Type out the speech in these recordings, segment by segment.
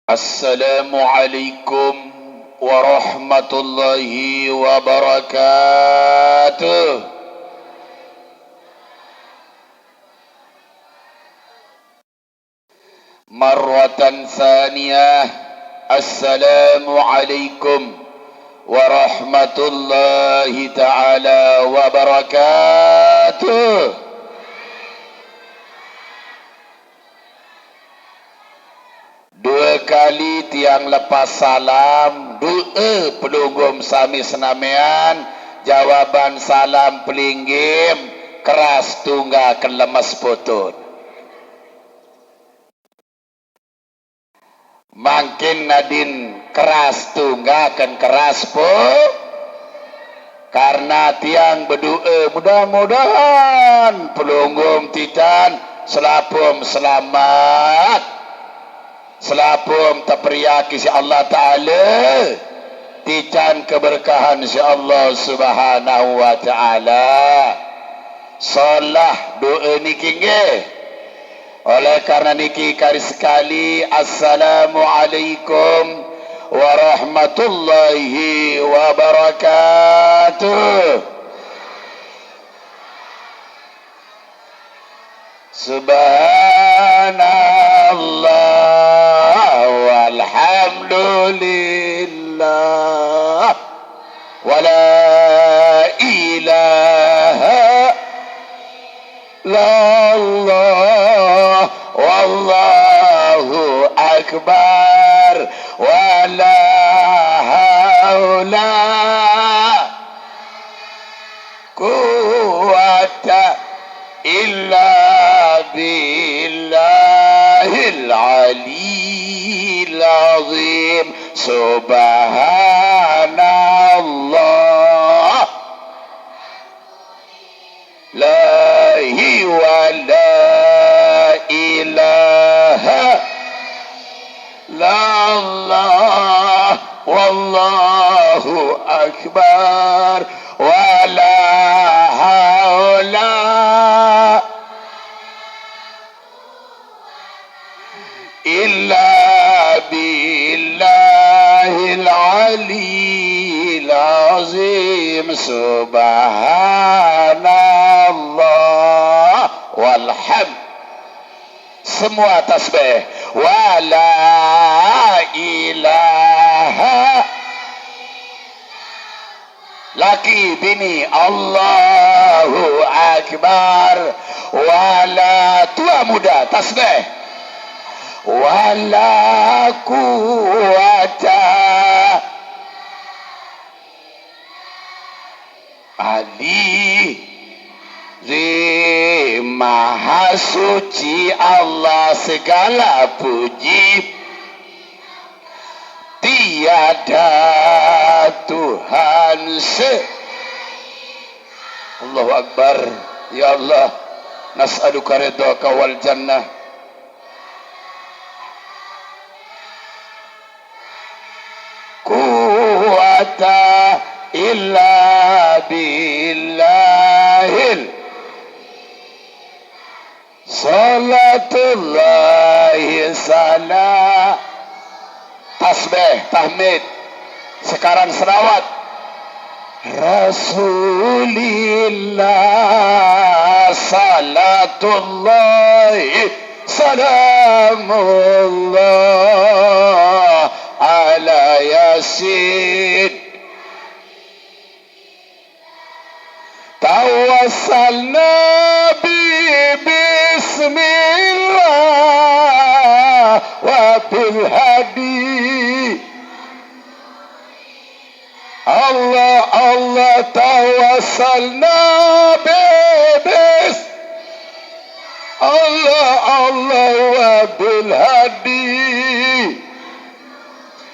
Assalamualaikum warahmatullahi wabarakatuh. Marwatan thaniyah. Assalamualaikum warahmatullahi ta'ala wabarakatuh. Dua kali tiang lepas salam, doa pelugum sami senamian, jawaban salam pelinggim, keras tunggal kelemas putut. Makin nadin keras tunggal kan keras pun, karena tiang berdoa mudah-mudahan pelugum titan selapum selamat. Selapum terperiaki si Allah Ta'ala, tican keberkahan si Allah Subhanahu wa Ta'ala. Salah doa niki nggih. Oleh karena niki kali sekali, Assalamualaikum warahmatullahi wabarakatuh. Subhanallah walhamdulillah wa la ilaha illallah wallahu akbar wa la haula quwwata illa billahil aliyil azim. Subhanallah la ilaha illallah wallahu akbar wa la haula illa billahil aliyil azim. Subhanallah walhamd. Semua tasbih. Wa la ilaha. Laki bini Allahu akbar. Wa la. Tua muda tasbih. Wala quwata Ali Maha suci Allah segala puji, tiada Tuhan Allahu Akbar. Ya Allah, nas'aluka ridhaka wal jannah. Quwwata illa billahil. Salatullahi salam. Tasbih, tahmid. Sekarang selawat. Rasulillah salatullahi salamullah ala yasin. Tawassalna bismillah wa bil hadi. Allah Allah tawassalna bibis. Allah Allah wa bil hadi.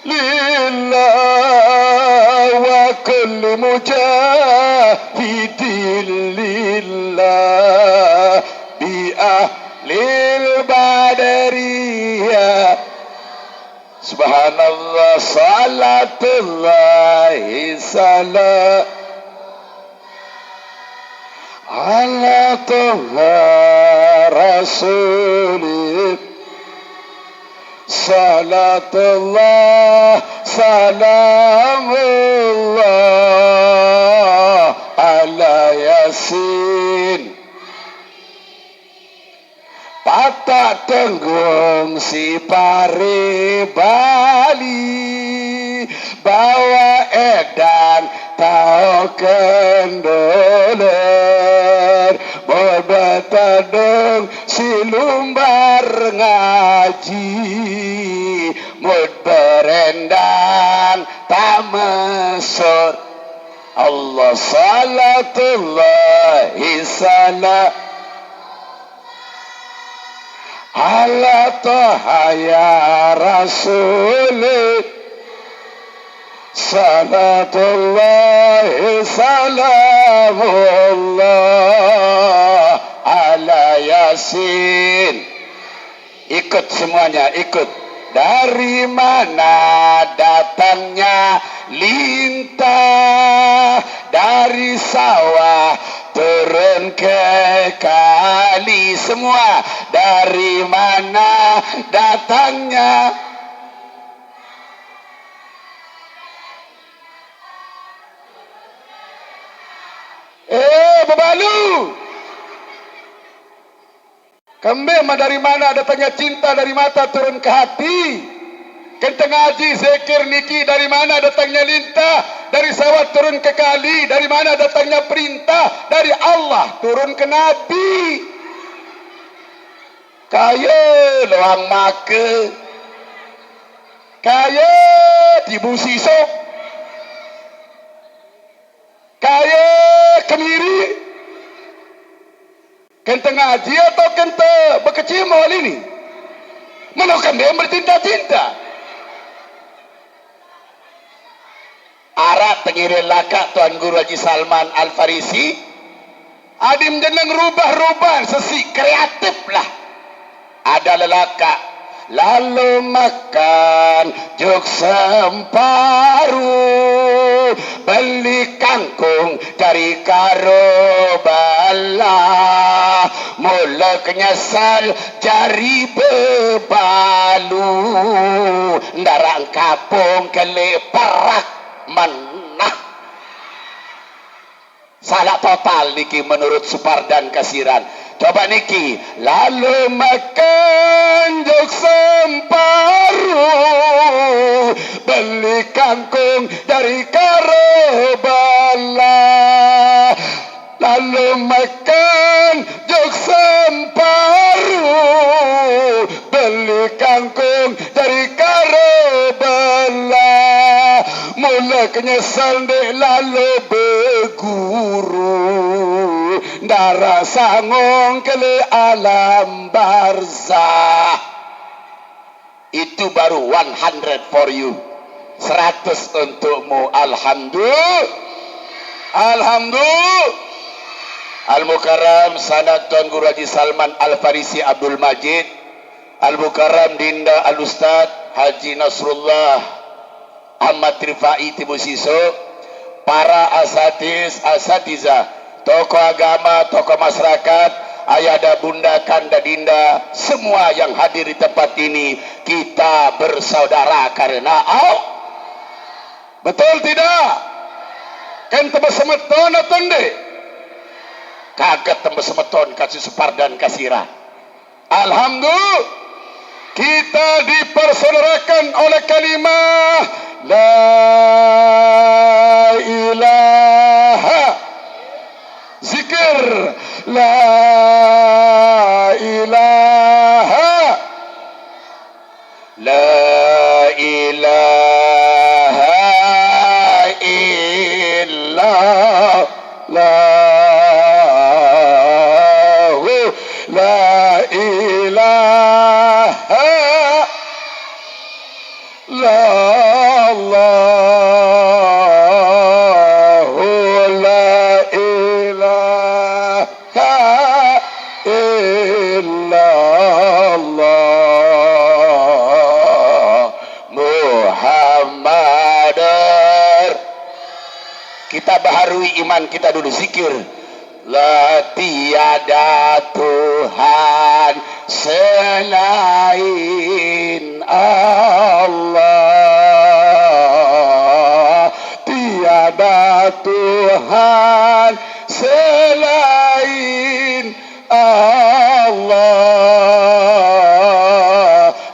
Lillah wa kulli mujahidin lillah bi ahlil badariyah. Subhanallah salatullahi salam ala Tuhan Rasulih salatullah salamullah ala yasin. Patah tenggung si pare Bali, bawa edan tau kendoler, berbetadung si lumbar ngaji, mud berendang tak mesur. Allah salatullahi salam ala taha ya rasul, salatullahi salamullah ala yasin. Ikut semuanya, ikut. Dari mana datangnya lintah, dari sawah turun ke kali. Semua dari mana datangnya? Bebalu. Kembali dari mana datangnya cinta, dari mata turun ke hati. Kita ngaji zikir niki, dari mana datangnya lintah, dari sawah turun ke kali. Dari mana datangnya perintah, dari Allah turun ke Nabi. Kaya luang maka, kaya tibu siso, kaya kemiri. Kenta ngaji atau kenta berkecimol ini? Menukan dia bercinta-cinta. Arat tengirin laka Tuan Guru Haji Salman Al-Farisi. Adim jeneng rubah-rubah, sesi kreatif lah. Ada lelaka lalu makan juk semparuh, beli kangkung dari Karobala, mula kenyasal jari bebalu, ndarang kapung keleparak menah. Salah total niki menurut Supardan Kasiran. Coba niki, lalu makan juk semparuh, beli kangkung dari Karobala, lalu makan juk semparuh, beli kangkung dari Karobala, mula kenyesal dek lalu berguru, darah sangong kele alam barzah. Itu baru 100 for you, 100 untukmu. Alhamdulillah, alhamdulillah. Al-Mukarram sanad Tuan Guru Haji Salman Al-Farisi Abdul Majid, Al-Mukarram Dinda Al-Ustad Haji Nasrullah Ahmad Rifai Tibusiso, para asatiza, tokoh agama, tokoh masyarakat, ayahda, bunda, kanda, dinda, semua yang hadir di tempat ini, kita bersaudara karena Allah. Betul tidak? Kan tebas semeton atau ndek? Kaget tebas semeton kasih Supardan Kasira. Alhamdulillah, kita dipersaudarakan oleh kalimah la ilaha, zikir la ilaha, la ilaha illallah, la ilaha la kita baharui iman kita dulu, zikir la tiada Tuhan selain Allah, tiada Tuhan selain Allah,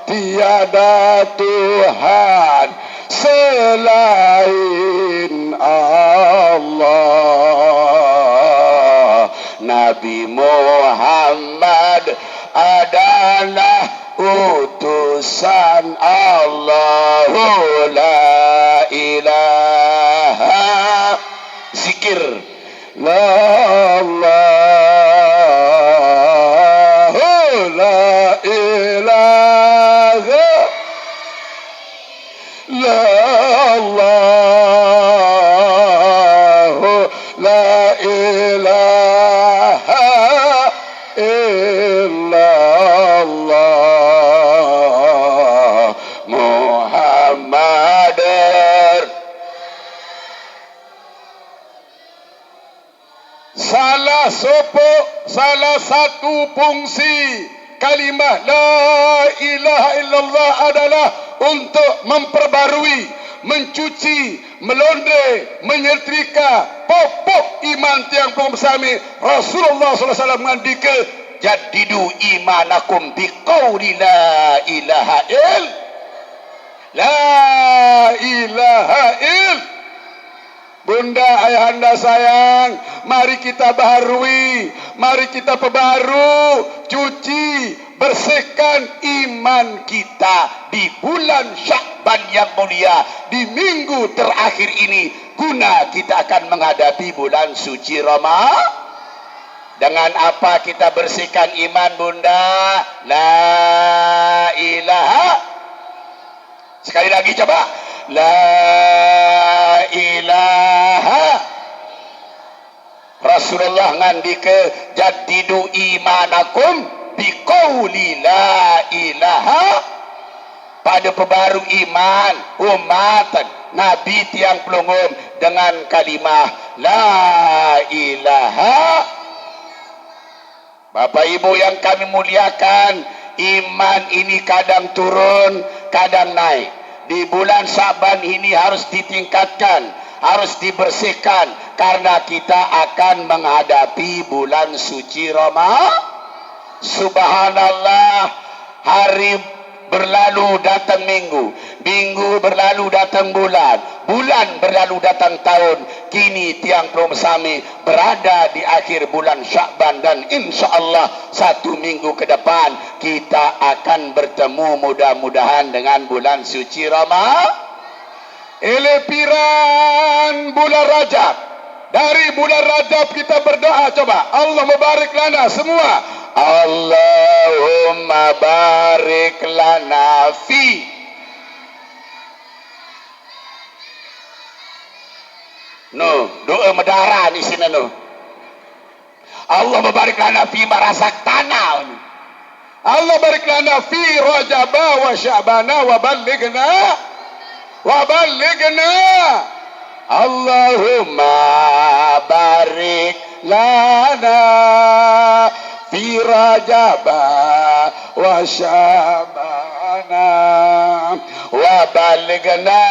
tiada Tuhan selain Allah. Nabi Muhammad adalah utusan Allah. La ilaha, zikir la Allah, la ilaha, la Allah, la ilaha illallah Muhammad. Salah satu fungsi kalimah la ilaha illallah adalah untuk memperbarui, mencuci, melonde, menyetrika pokok iman tiang pelong bersami. Rasulullah SAW mengandika, jadidu imanakum biqauli la ilaha il, la ilaha il. Bunda, ayahanda sayang, mari kita baharui, mari kita perbaharu, cuci, bersihkan iman kita di bulan Sya'ban yang mulia, di minggu terakhir ini, guna kita akan menghadapi bulan suci Ramadan. Dengan apa kita bersihkan iman, Bunda? La ilaha. Sekali lagi coba. La ilaha. Rasulullah ngandika, jadidu imanakum biqauli la ilaha. Pada perbaru iman umat Nabi tiang pelungum dengan kalimah la ilaha. Bapak Ibu yang kami muliakan, iman ini kadang turun, kadang naik. Di bulan Sya'ban ini harus ditingkatkan, harus dibersihkan, karena kita akan menghadapi bulan suci Ramadan. Subhanallah, hari berlalu datang minggu, minggu berlalu datang bulan, bulan berlalu datang tahun. Kini tiang pelung bersami berada di akhir bulan Sya'ban, dan insya-Allah satu minggu ke depan kita akan bertemu mudah-mudahan dengan bulan suci Ramadan. Elepiran bulan Rajab. Dari bulan Rajab kita berdoa, coba Allah mubarik lana semua. Allahumma barik lana fi. No, doa medara di sini no. Allah mubarik lana fi marasak tanah. Allah barik lana fi Rajab wa Sya'bana wa ballighna Allahumma barik lana fi Rajab wa Sya'bana wa ballighna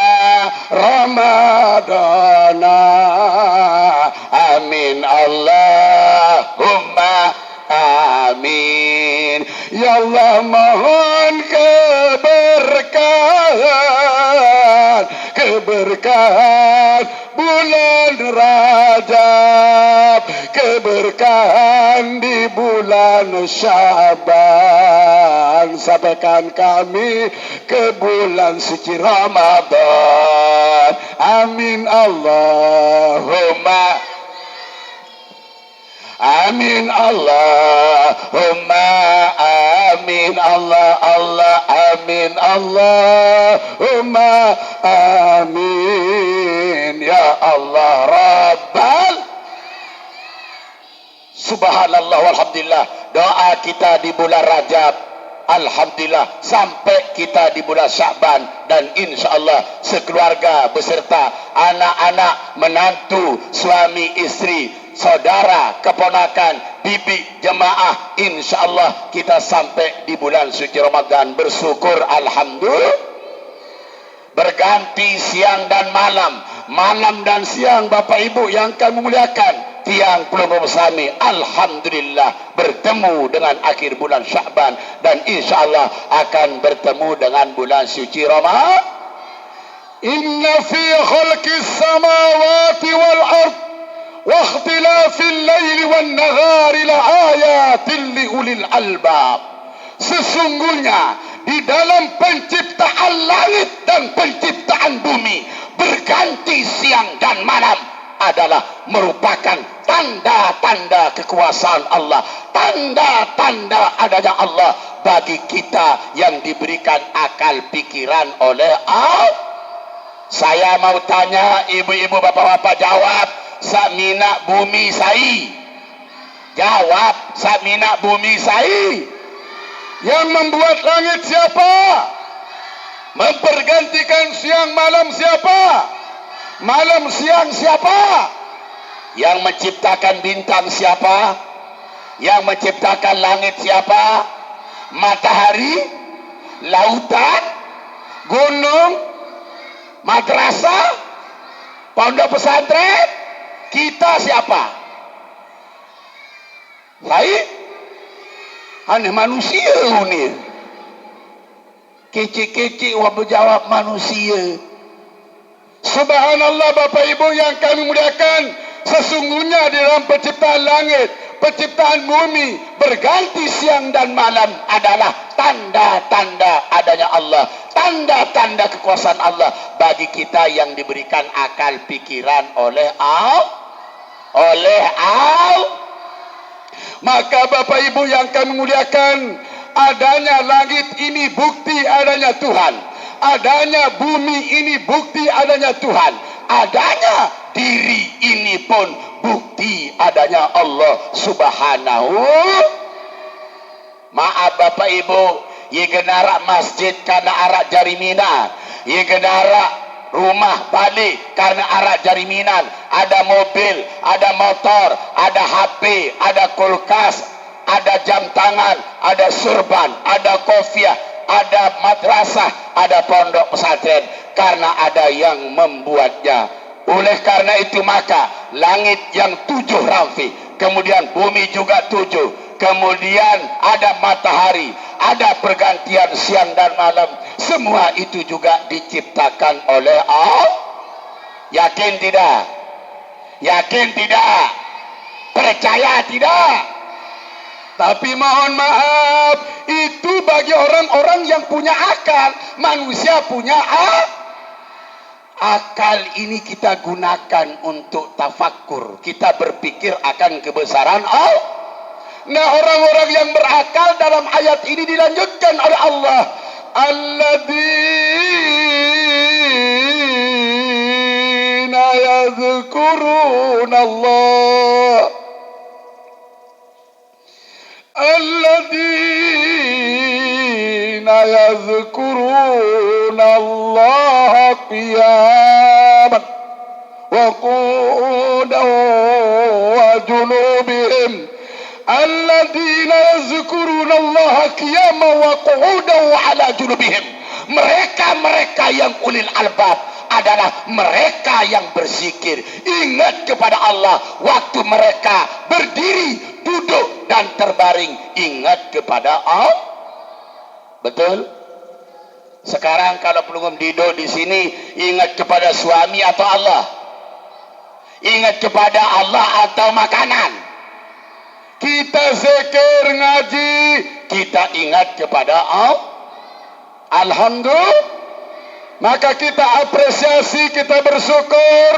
Ramadana. Amin Allahumma amin. Ya Allah, mohon keberkahan bulan Rajab, keberkahan di bulan Sya'ban, sampaikan kami ke bulan suci Ramadan. Amin Allahumma amin Allahumma amin Allah amin Allahumma amin ya Allah Rabbal. Subhanallah walhamdulillah. Doa kita di bulan Rajab, alhamdulillah, sampai kita di bulan Sya'ban, dan insya-Allah sekeluarga beserta anak-anak, menantu, suami, istri, saudara, keponakan, bibi, jemaah, insyaallah kita sampai di bulan suci Ramadan. Bersyukur alhamdulillah. Berganti siang dan malam, malam dan siang Bapak Ibu yang kami muliakan, tiang pulau bersami, alhamdulillah bertemu dengan akhir bulan Sya'ban dan insyaallah akan bertemu dengan bulan suci Ramadan. Inna fi khalqis samawati wal ard wa ikhtilafil laili wan nahari la ayatin li ulil albab. Sesungguhnya di dalam penciptaan langit dan penciptaan bumi, berganti siang dan malam adalah merupakan tanda-tanda kekuasaan Allah, tanda-tanda adanya Allah bagi kita yang diberikan akal pikiran oleh Allah. Saya mau tanya ibu-ibu, bapak-bapak, jawab. Samina bumi sai. Jawab, samina bumi sai. Yang membuat langit siapa? Mempergantikan siang malam siapa? Malam siang siapa? Yang menciptakan bintang siapa? Yang menciptakan langit siapa? Matahari, lautan, Gunung, madrasah, pondok pesantren. Kita siapa? Baik. Aneh manusia ni. Kecik-kecik wa berjawab manusia. Subhanallah Bapak Ibu yang kami muliakan, sesungguhnya di dalam penciptaan langit, penciptaan bumi, berganti siang dan malam adalah tanda-tanda adanya Allah, tanda-tanda kekuasaan Allah bagi kita yang diberikan akal pikiran oleh Allah. Maka Bapak Ibu yang kami muliakan, adanya langit ini bukti adanya Tuhan, adanya bumi ini bukti adanya Tuhan, adanya diri ini pun bukti adanya Allah Subhanahu. Maaf Bapak Ibu, ye genara masjid karena arak jariminal, ye genara rumah balik karena arak jariminal, ada mobil, ada motor, ada HP, ada kulkas, ada jam tangan, ada surban, ada kofiah, ada madrasah, ada pondok pesantren, karena ada yang membuatnya. Oleh karena itu maka langit yang 7 ramfi, kemudian bumi juga 7, kemudian ada matahari, ada pergantian siang dan malam, semua itu juga diciptakan oleh Allah. Yakin tidak? Yakin tidak? Percaya tidak? Tapi mohon maaf, itu bagi orang-orang yang punya akal. Manusia punya akal ini kita gunakan untuk tafakkur. Kita berpikir akan kebesaran Allah. Nah, orang-orang yang berakal dalam ayat ini dilanjutkan oleh Allah. Alladzina yadhkuruna Allah. Alladzina yadhkuruna Allah qiyaman wa qu'udan wa junubihim. Alladzina yazkuruna Allah qiyaman wa qu'udan wa ala junubihim. Mereka-mereka yang ulil albab adalah mereka yang berzikir, ingat kepada Allah waktu mereka berdiri, duduk dan terbaring, ingat kepada Allah. Betul? Sekarang kalau pelungum duduk di sini, ingat kepada suami atau Allah? Ingat kepada Allah atau makanan? Kita zikir ngaji, kita ingat kepada Allah. Alhamdulillah. Maka kita apresiasi, kita bersyukur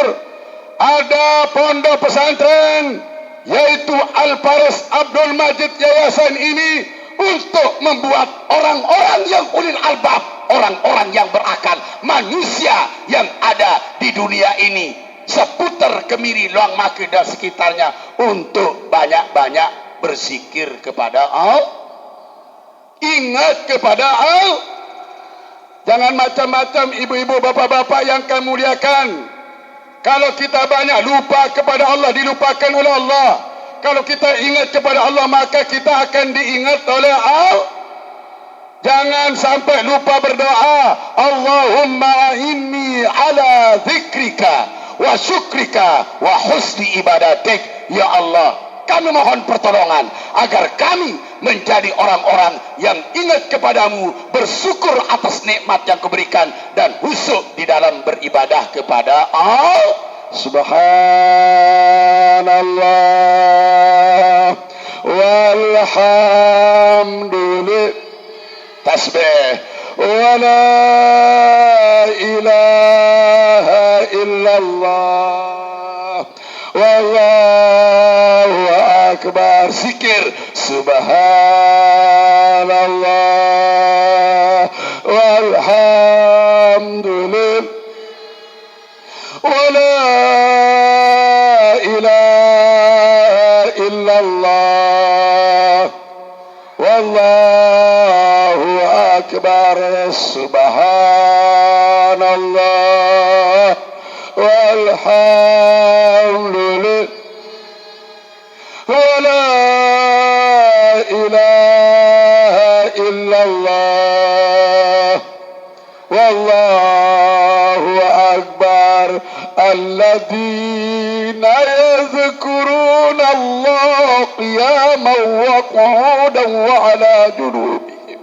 ada pondok pesantren yaitu Al-Faris Abdul Majid Yayasan ini untuk membuat orang-orang yang ulil albab, orang-orang yang berakal, manusia yang ada di dunia ini seputar kemiri Luang Maki dan sekitarnya untuk banyak-banyak berzikir kepada Allah, ingat kepada Allah. Jangan macam-macam ibu-ibu, bapak-bapak yang kami muliakan. Kalau kita banyak lupa kepada Allah, dilupakan oleh Allah. Kalau kita ingat kepada Allah, maka kita akan diingat oleh Allah. Jangan sampai lupa berdoa. Allahumma inni ala zikrika wa syukrika wa husni ibadatik. Ya Allah, kami mohon pertolongan agar kami menjadi orang-orang yang ingat kepadamu, bersyukur atas nikmat yang kau berikan, dan husuk di dalam beribadah kepada Allah. Subhanallah walhamdulillah, tasbih, wa la ilaha illallah, wallahu akbar, zikir, subhanallah walhamdulillah, wa la ilaha illallah, wallahu akbar, subhanallah walhamdulillah, wa la ilaha illallah, wallahu akbar. Alladzina yazkuruna Allah qiyaman wa qu'udan wa ala junubihim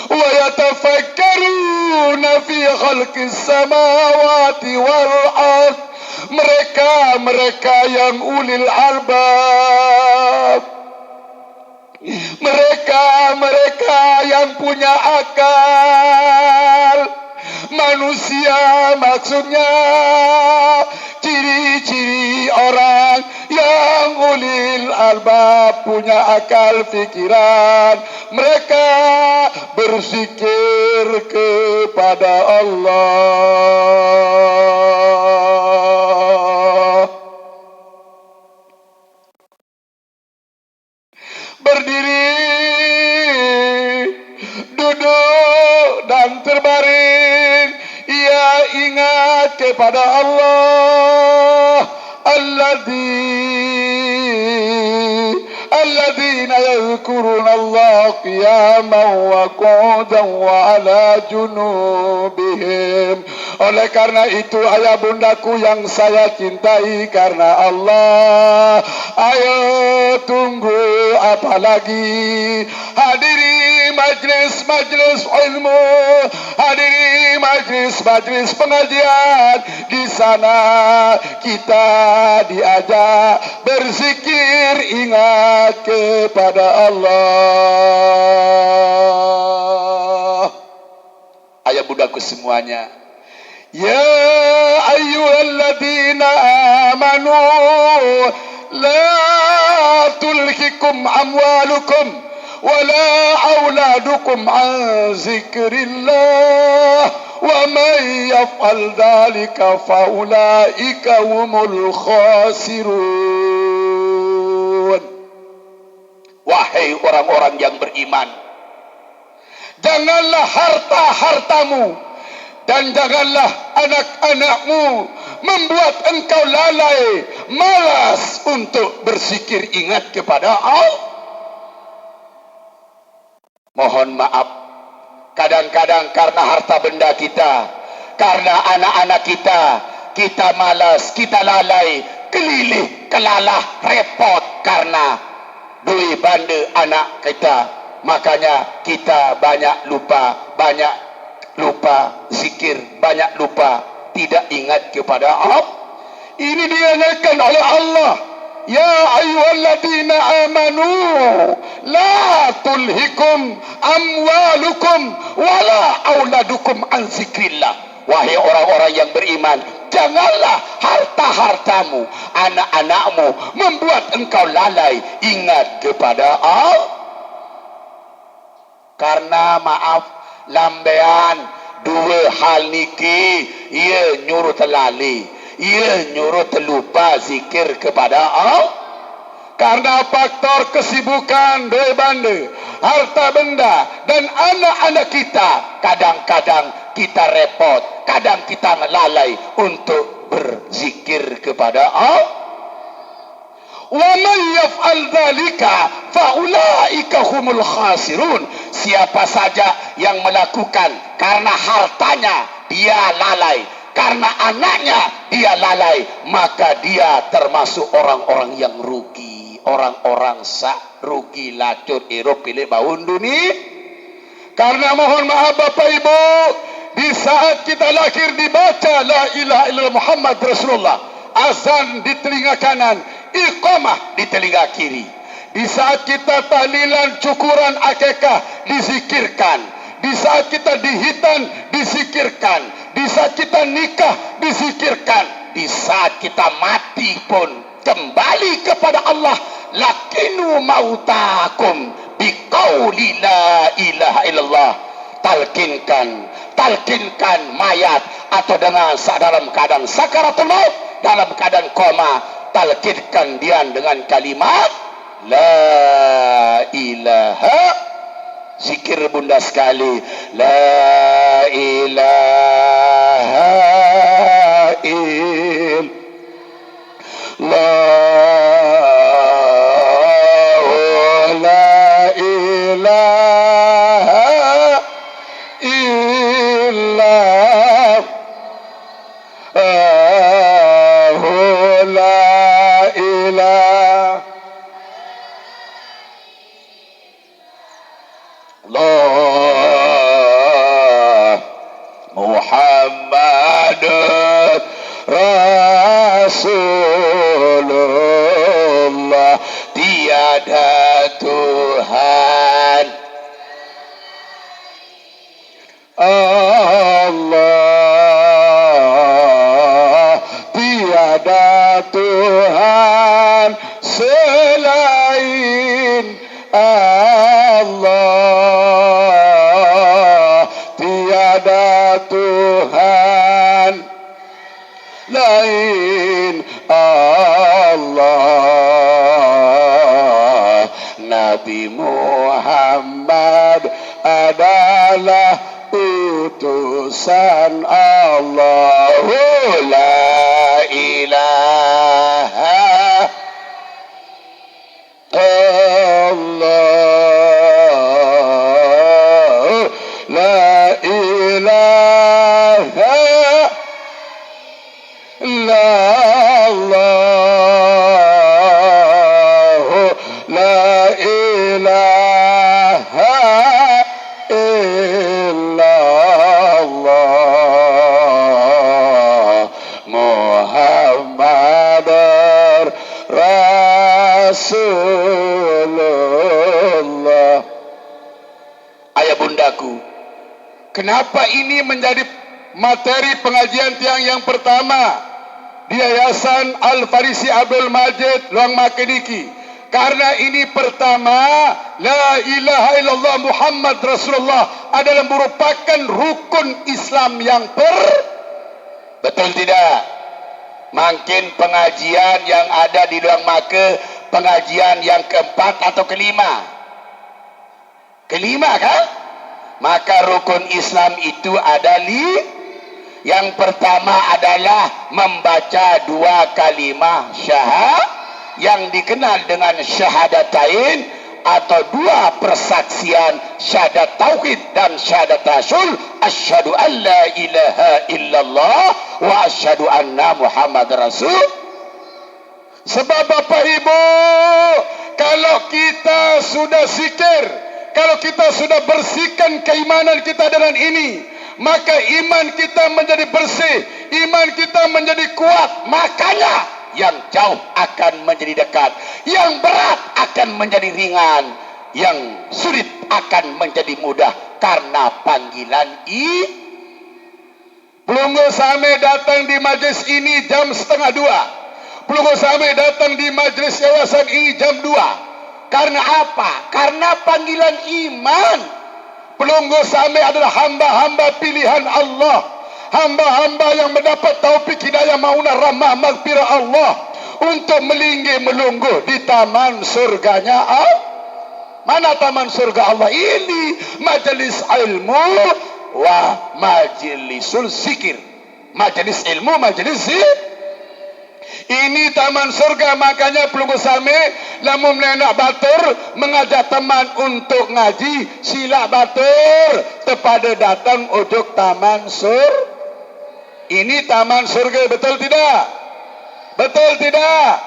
wa yatafakkaruna fi khalqis samawati wal ardh. Mereka yang ulil albab, mereka yang punya akal. Manusia maksudnya ciri-ciri orang yang ulil albab, punya akal fikiran. Mereka berzikir kepada Allah. Berdiri, duduk dan terbaring, ia ingat kepada Allah. Alladzina yazkuruna Allah qiyaman wa qu'udan wa ala junubihim. Oleh karena itu, ayah bundaku yang saya cintai karena Allah, ayo tunggu apa lagi? Hadiri majlis-majlis ilmu, hadiri majlis-majlis pengajian. Di sana kita diajak berzikir, ingat kepada Allah. Ayah bundaku semuanya, ya ayyuhalladzina amanu la tulhikum amwalukum wala auladukum an zikrillah wa man yaf'al dhalika faulaika humul khasirun. Wahai orang-orang yang beriman, janganlah harta-hartamu dan janganlah anak-anakmu membuat engkau lalai, malas untuk berzikir, ingat kepada Allah. Mohon maaf, kadang-kadang karena harta benda kita, karena anak-anak kita, kita malas, kita lalai, kelilih, kelalah, repot karena duit banda anak kita. Makanya kita banyak lupa zikir, banyak lupa tidak ingat kepada Allah. Ini dinyatakan oleh Allah, ya ayyuhalladzina amanu la tulhikum amwalukum wala auladukum an zikrillah. Wahai orang-orang yang beriman, janganlah harta-hartamu, anak-anakmu membuat engkau lalai, ingat kepada Allah. Karena maaf, lambean dua hal niki, ia nyuruh terlali, ia nyuruh terlupa zikir kepada Allah. Karena faktor kesibukan dua benda, harta benda dan anak-anak kita, kadang-kadang kita repot, kadang kita lalai untuk berzikir kepada Allah. Wa man yaf'al dzalika fa ulaika humul khasirun. Siapa saja yang melakukan karena hartanya dia lalai, karena anaknya dia lalai, maka dia termasuk orang-orang yang rugi. Orang-orang rugi lacut iro pilih baun dunia. Karena mohon maaf Bapak Ibu, di saat kita lahir dibaca la ilaha illallah Muhammad Rasulullah, azan di telinga kanan, iqamah di telinga kiri. Di saat kita tahlilan, cukuran, akikah dizikirkan. Di saat kita dihitan dizikirkan. Di saat kita nikah dizikirkan. Di saat kita mati pun kembali kepada Allah. Lakinu mautakum biqauli la ilaha illallah. Talkinkan mayat atau dengan dalam keadaan sakaratul maut, dalam keadaan koma, talkinkan dia dengan kalimat la ilaha. Zikir bunda sekali, la ilaha illallah, la ilaha illallah, la ilaha Allah Muhammad Rasulullah. Tiada Tuhan Allah, tiada Tuhan selain Allah, tiada Tuhan lain Allah. Nabi Muhammad adalah utusan Allah. La ilaha Allah, la ilaha illallah, la ilaha illallah, Muhammad Rasulullah. Ayah bundaku, kenapa ini menjadi materi pengajian tiang yang pertama di Yayasan Al-Farisi Abdul Majid Luang Makeniki? Karena ini pertama, la ilaha illallah Muhammad Rasulullah adalah merupakan rukun Islam yang betul tidak? Makin pengajian yang ada di Luang Make, pengajian yang keempat atau kelima? Kelima kan? Maka rukun Islam itu ada yang pertama adalah membaca dua kalimah syahadat yang dikenal dengan syahadatain atau dua persaksian syahadat tauhid dan syahadat rasul, asyhadu an la ilaha illallah wa asyhadu anna Muhammad rasul. Sebab Bapak Ibu, kalau kita sudah zikir, kalau kita sudah bersihkan keimanan kita dengan ini, maka iman kita menjadi bersih, iman kita menjadi kuat. Makanya yang jauh akan menjadi dekat, yang berat akan menjadi ringan, yang sulit akan menjadi mudah karena panggilan Pelunggu Same datang di majlis ini jam 1:30. Pelunggu Same datang di majlis yayasan ini jam 2. Karena apa? Karena panggilan iman. Pelunggu Same adalah hamba-hamba pilihan Allah, hamba-hamba yang mendapat taufik hidayah maunah rahmah maghfirah Allah untuk melungguh di taman surganya Allah. Mana taman surga Allah ini? Majelis ilmu wa majlisul zikir. Majelis ilmu, majelis zikir. Ini taman surga, makanya pelunggu sami lamun nak batur mengajak teman untuk ngaji, sila batur tepada datang ujuk taman sur. Ini taman surga, betul tidak? Betul tidak?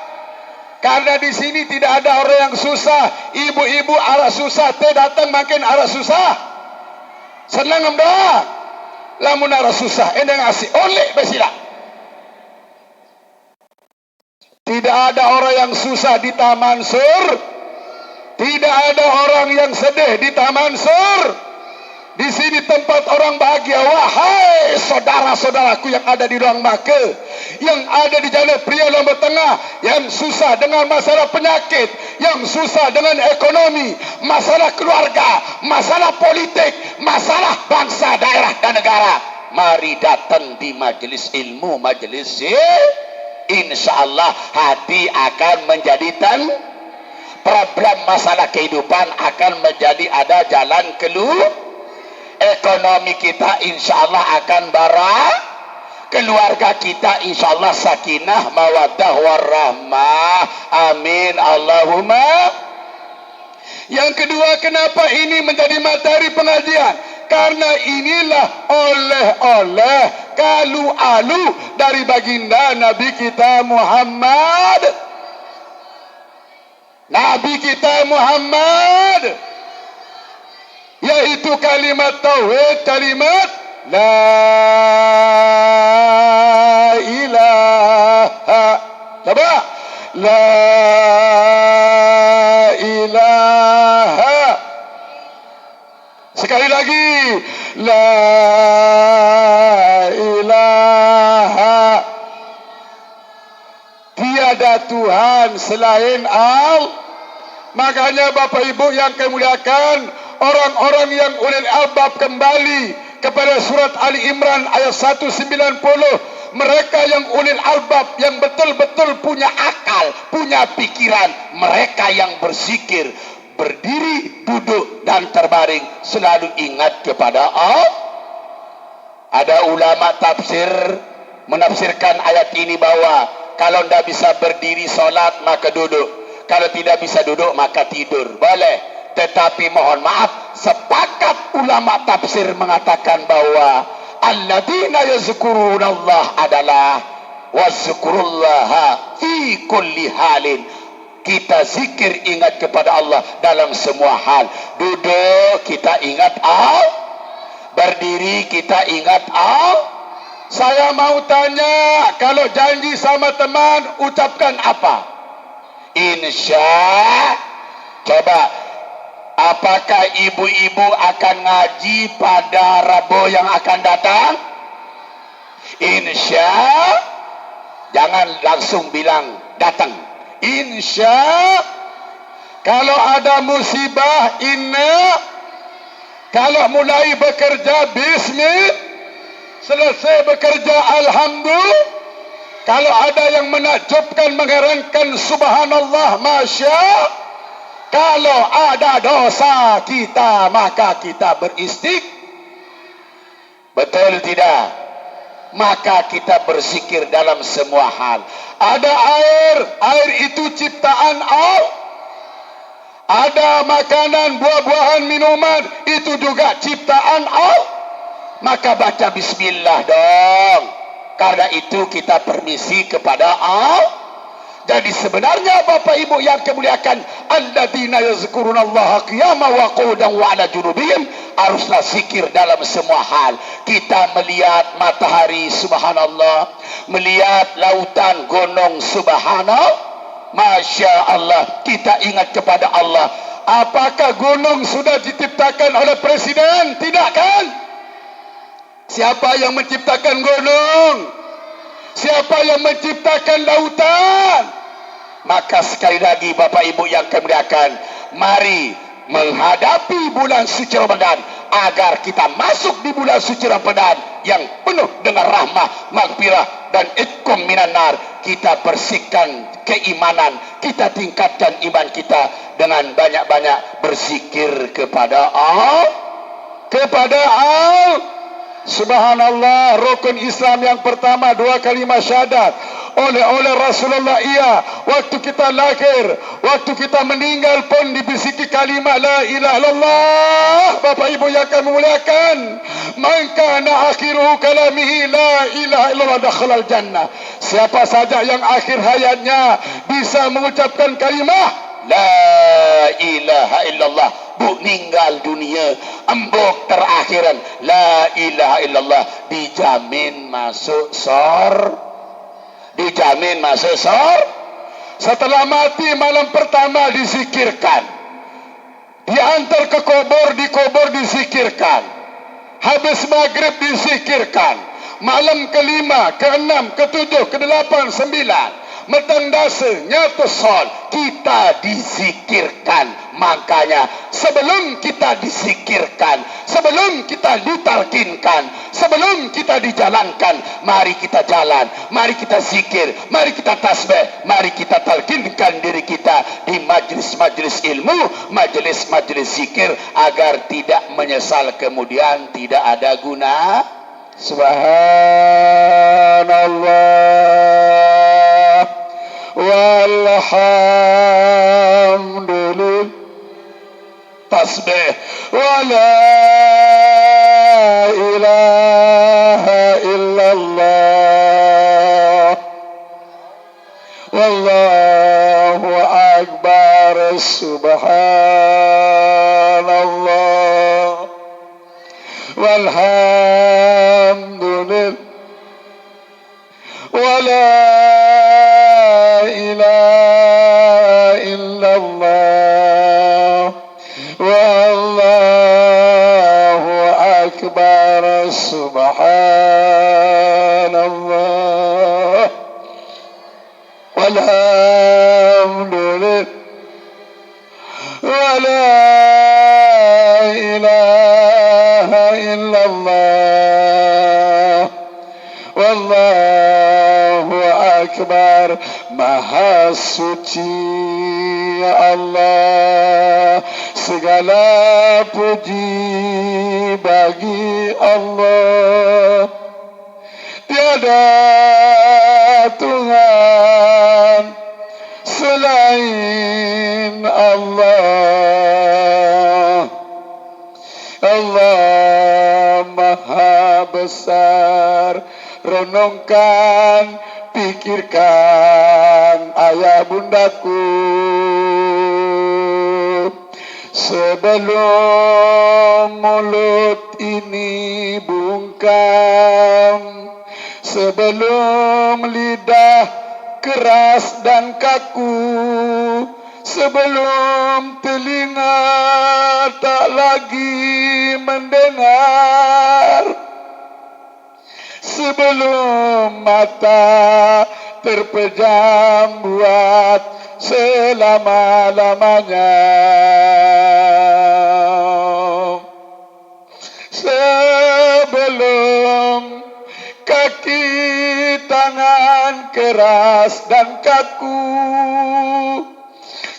Karena di sini tidak ada orang yang susah. Ibu-ibu arah susah, teh datang makin arah susah. Senang enggak? Lamun arah susah, endang ngasih oleh besila. Tidak ada orang yang susah di taman sur. Tidak ada orang yang sedih di taman sur. Di sini tempat orang bahagia. Wahai saudara-saudaraku yang ada di ruang maka, yang ada di jalan pria Lombok Tengah, yang susah dengan masalah penyakit, yang susah dengan ekonomi, masalah keluarga, masalah politik, masalah bangsa, daerah dan negara. Mari datang di majelis ilmu, majelis InsyaAllah hati akan menjadi problem masalah kehidupan akan menjadi ada jalan keluar. Ekonomi kita insyaAllah akan keluarga kita insyaAllah sakinah mawaddah warahmah. Amin Allahumma. Yang kedua, kenapa ini menjadi materi pengajian? Karena inilah oleh-oleh kalu-alu dari baginda Nabi kita Muhammad. Nabi kita Muhammad, yaitu kalimat tauhid, kalimat la ilaha. Coba la ilaha. Sekali lagi, la ilaha. Tiada Tuhan selain Allah. Makanya Bapak Ibu yang kami muliakan, orang-orang yang ulil albab kembali kepada surat Ali Imran ayat 190. Mereka yang ulil albab, yang betul-betul punya akal, punya pikiran, mereka yang berzikir, berdiri, duduk dan terbaring, selalu ingat kepada Allah. Ada ulama tafsir menafsirkan ayat ini bahwa kalau tidak bisa berdiri solat maka duduk, kalau tidak bisa duduk maka tidur. Boleh, tetapi mohon maaf, sepakat ulama tafsir mengatakan bahwa alladzina yazkurunallah adalah wazkurullaha fi kulli halin. Kita zikir, ingat kepada Allah dalam semua hal. Duduk kita ingat Allah, berdiri kita ingat Allah. Saya mau tanya, kalau janji sama teman ucapkan apa? Insya. Coba, apakah ibu-ibu akan ngaji pada Rabu yang akan datang? Insya. Jangan langsung bilang datang. Insya. Kalau ada musibah, inna. Kalau mulai bekerja, bismillah. Selesai bekerja, alhamdulillah. Kalau ada yang menakjubkan, mengherankan, subhanallah, masya. Kalau ada dosa kita, maka kita betul tidak? Maka kita berzikir dalam semua hal. Ada air itu ciptaan Allah. Ada makanan, buah-buahan, minuman, itu juga ciptaan Allah. Maka baca bismillah dong. Karena itu kita permisi kepada Allah. Jadi sebenarnya Bapak Ibu yang kemuliakan, alladzina yazkurunallaha qiyaman wa qu'udan wa 'ala junubihim, haruslah zikir dalam semua hal. Kita melihat matahari, subhanallah, melihat lautan, gunung, subhanallah, masya Allah, kita ingat kepada Allah. Apakah gunung sudah diciptakan oleh presiden? Tidak kan? Siapa yang menciptakan gunung? Siapa yang menciptakan lautan? Maka sekali lagi Bapak Ibu yang kami muliakan, mari menghadapi bulan suci Ramadan agar kita masuk di bulan suci Ramadan yang penuh dengan rahmah, maghfirah dan itqum minan nar. Kita bersihkan keimanan, kita tingkatkan iman kita dengan banyak-banyak berzikir kepada Allah. Subhanallah, rukun Islam yang pertama 2 kalimah syahadat oleh Rasulullah. Iya, waktu kita lahir, waktu kita meninggal pun dibisiki kalimah la ilaha illallah. Bapak Ibu yang akan memuliakan, man kana akhiru kalamihi la ilaha illallah dakhala al-jannah. Siapa saja yang akhir hayatnya bisa mengucapkan kalimah la ilaha illallah, bu ninggal dunia, embok terakhiran la ilaha illallah, dijamin masuk sor. Dijamin masuk sor. Setelah mati malam pertama dizikirkan, diantar ke kubur, di kubur dizikirkan, habis maghrib dizikirkan, malam kelima, keenam, ketujuh, kedelapan, sembilan, metang dasa, nyatu sol, kita dizikirkan. Makanya sebelum kita dizikirkan, sebelum kita ditalkinkan, sebelum kita dijalankan, mari kita jalan, mari kita zikir, mari kita tasbih, mari kita talkinkan diri kita di majlis-majlis ilmu, majlis-majlis zikir, agar tidak menyesal kemudian tidak ada guna. Subhanallah walhamdulillah, tasbih wa la ilaha illallah, wallahu akbar, subhanallah walhamdulillah wa la ilaha illallah, wallahu akbar, subhanallah walhamdulillah wa la ilaha illallah, wallahu akbar. Maha suci Allah, segala puji bagi Allah. Tiada Tuhan selain Allah. Allah Maha besar. Renungkan, pikirkan ayah bundaku, sebelum mulut ini bungkam, sebelum lidah keras dan kaku, sebelum telinga tak lagi mendengar, sebelum mata terpejam buat selama-lamanya, sebelum kaki tangan keras dan kaku,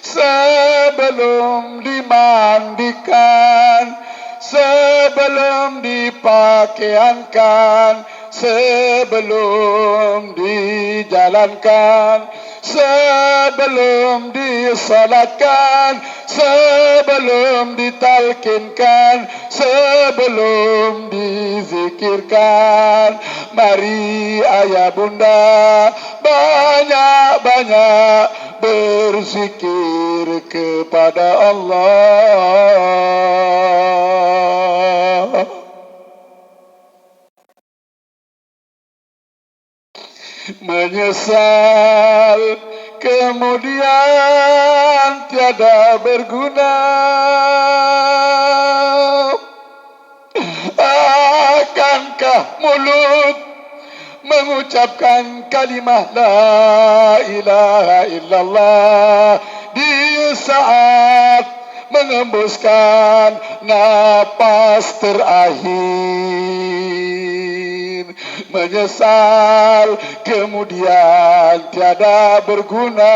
sebelum dimandikan, sebelum dipakaiankan, sebelum dijalankan, sebelum disalatkan, sebelum ditalkinkan, sebelum dizikirkan. Mari ayah bunda banyak-banyak berzikir kepada Allah. Menyesal kemudian tiada berguna. Akankah mulut mengucapkan kalimah la ilaha illallah di saat mengembuskan napas terakhir? Menyesal kemudian tiada berguna.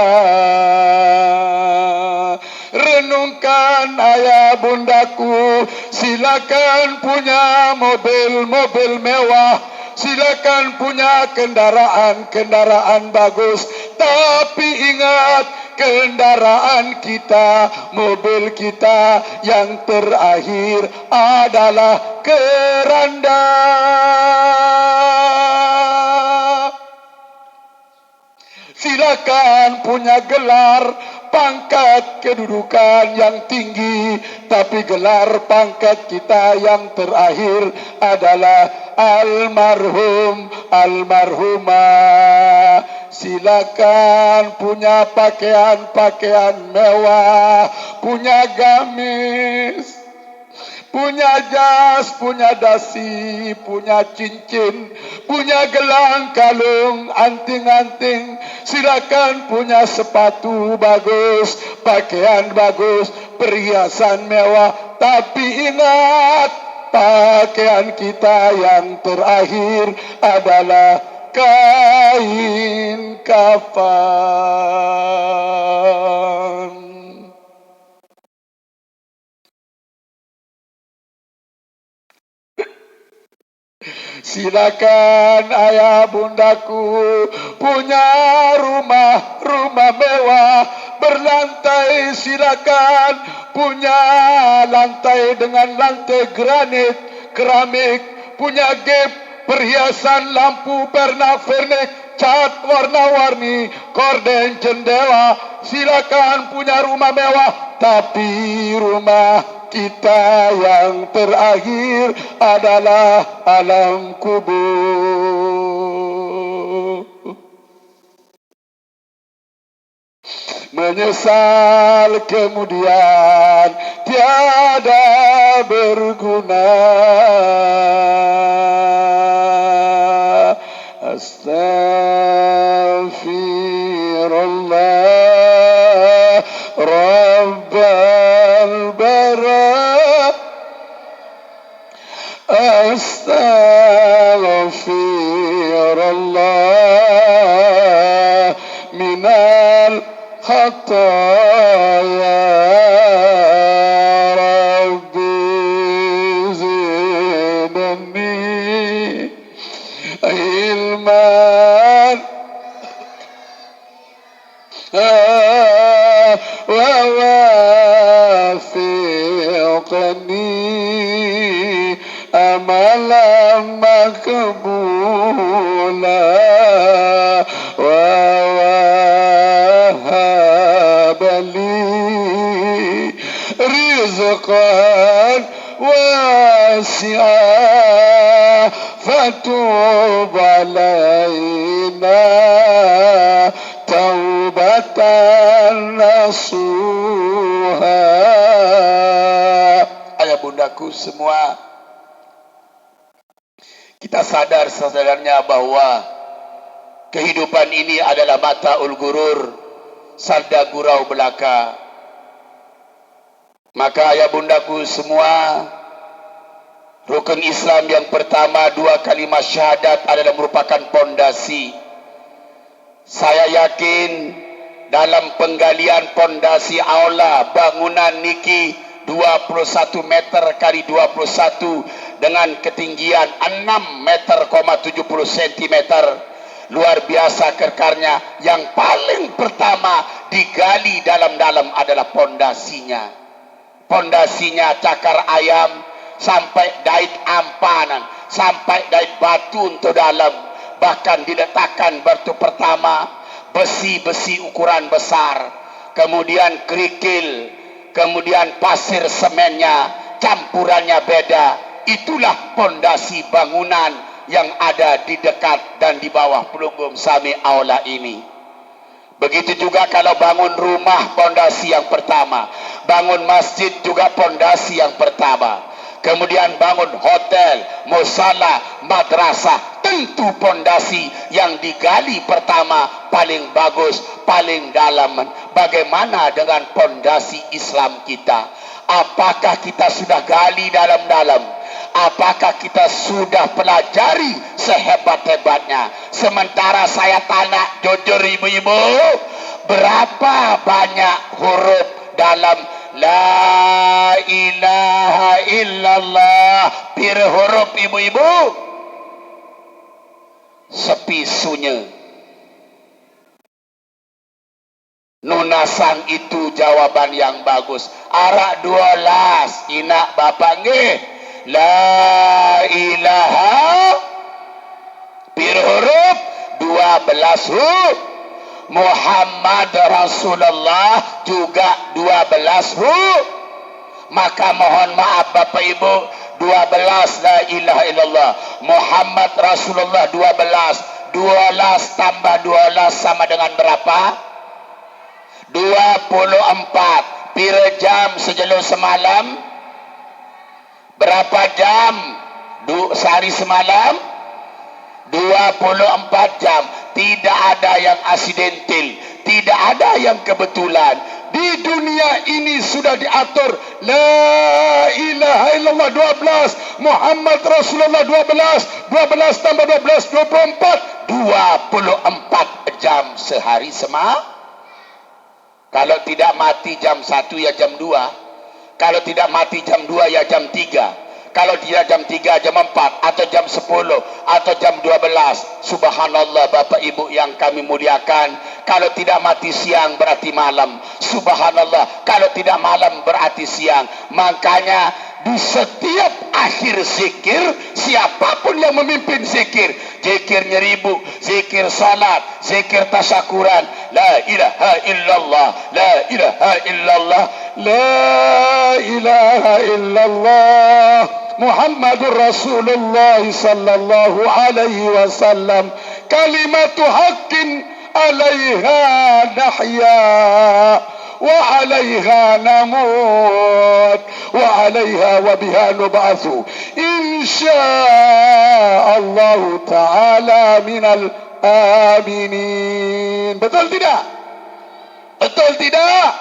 renungkan ayah bundaku, silakan punya mobil-mobil mewah, silakan punya kendaraan-kendaraan bagus, tapi ingat kendaraan kita, mobil kita yang terakhir adalah keranda. Silakan punya gelar, pangkat kedudukan yang tinggi, tapi gelar pangkat kita yang terakhir adalah almarhum, almarhumah. Silakan punya pakaian-pakaian mewah, punya gamis, punya jas, punya dasi, punya cincin, punya gelang, kalung, anting-anting. Silakan punya sepatu bagus, pakaian bagus, perhiasan mewah. Tapi ingat, pakaian kita yang terakhir adalah kain kafan. Silakan ayah bundaku punya rumah mewah berlantai, silakan punya lantai dengan lantai granit, keramik, punya gap, perhiasan, lampu, pernak-pernik, cat warna-warni, korden, jendela. Silakan punya rumah mewah, tapi rumah kita yang terakhir adalah alam kubur. Menyesal kemudian tiada berguna. Astaghfirullah Rabbal bara. Astaghfirullah minal khataya. Rabbi zidni ilman wa wafiqni amalan makbula wa wahabali rizqan wasi'ah fatub alaina taubatan nasuha. Ayah bundaku semua, kita sadar sesadarnya bahwa kehidupan ini adalah mataul gurur, sarda gurau belaka. Maka ayah bundaku semua, rukun Islam yang pertama, 2 kalimat syahadat adalah merupakan pondasi. Saya yakin dalam penggalian pondasi aula bangunan niki 21 meter kali 21 dengan ketinggian 6 meter, 70 cm. Luar biasa kekarnya. Yang paling pertama digali dalam-dalam adalah pondasinya. Pondasinya cakar ayam sampai dait ampanan, sampai dait batu untuk dalam. Bahkan diletakkan batu pertama besi-besi ukuran besar, kemudian kerikil, kemudian pasir semennya, campurannya beda. Itulah pondasi bangunan yang ada di dekat dan di bawah pelunggung Sami Aula ini. Begitu juga kalau bangun rumah, pondasi yang pertama. Bangun masjid juga pondasi yang pertama. Kemudian bangun hotel, musala, madrasah, tentu pondasi yang digali pertama paling bagus, paling dalam. Bagaimana dengan pondasi Islam kita? Apakah kita sudah gali dalam-dalam? Apakah kita sudah pelajari sehebat-hebatnya? Sementara saya tanya jujur ibu-ibu, berapa banyak huruf dalam la ilaha illallah pira huruf ibu-ibu sepisunya. Nunasang itu jawaban yang bagus. Arak 12 inak bapak nggih. La ilaha pira huruf 12 huruf. Muhammad Rasulullah juga 12 huruf. Maka mohon maaf bapak ibu, 12 la ilaha illallah. Muhammad Rasulullah 12. 12 tambah 12 sama dengan berapa? 24. Pira jam sejelur semalam? Berapa jam sehari semalam? 24 jam. Tidak ada yang aksidental, tidak ada yang kebetulan. Di dunia ini sudah diatur la ilaha illallah 12, Muhammad Rasulullah 12, 12 tambah 12 24, 24 jam sehari semalam. Kalau tidak mati jam 1 ya jam 2. Kalau tidak mati jam 2 ya jam 3. Kalau tidak jam 3 jam 4 atau jam 10 atau jam 12. Subhanallah bapak ibu yang kami muliakan. Kalau tidak mati siang berarti malam. Subhanallah. Kalau tidak malam berarti siang. Makanya di setiap akhir zikir, siapapun yang memimpin zikir, zikirnya 1000, zikir salat, zikir tasyakuran, la ilaha illallah, la ilaha illallah, la ilaha illallah, Muhammadur Rasulullah sallallahu alaihi wasallam, kalimatu haqqin alaiha nahya wa alaiha namut wa alaiha wa biha nub'atsu insyaallah taala minal aminin. Betul tidak? Betul tidak?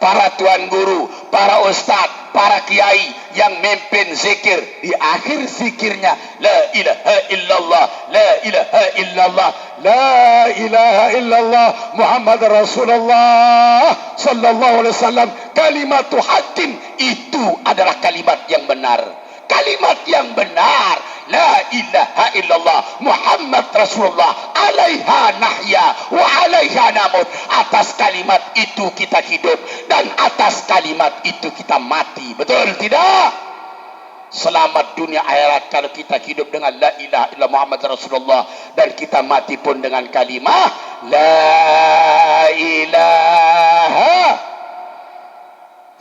Para tuan guru, para ustaz, para kiai yang memimpin zikir, di akhir zikirnya la ilaha illallah, la ilaha illallah, la ilaha illallah, Muhammad Rasulullah sallallahu alaihi wasallam, kalimatu haqqin, itu adalah kalimat yang benar. Kalimat yang benar, la ilaha illallah, Muhammad Rasulullah, alaiha nahya wa alaiha namut. Atas kalimat itu kita hidup dan atas kalimat itu kita mati. Betul tidak? Selamat dunia akhirat kalau kita hidup dengan la ilaha illallah Muhammad Rasulullah dan kita mati pun dengan kalimah la ilaha.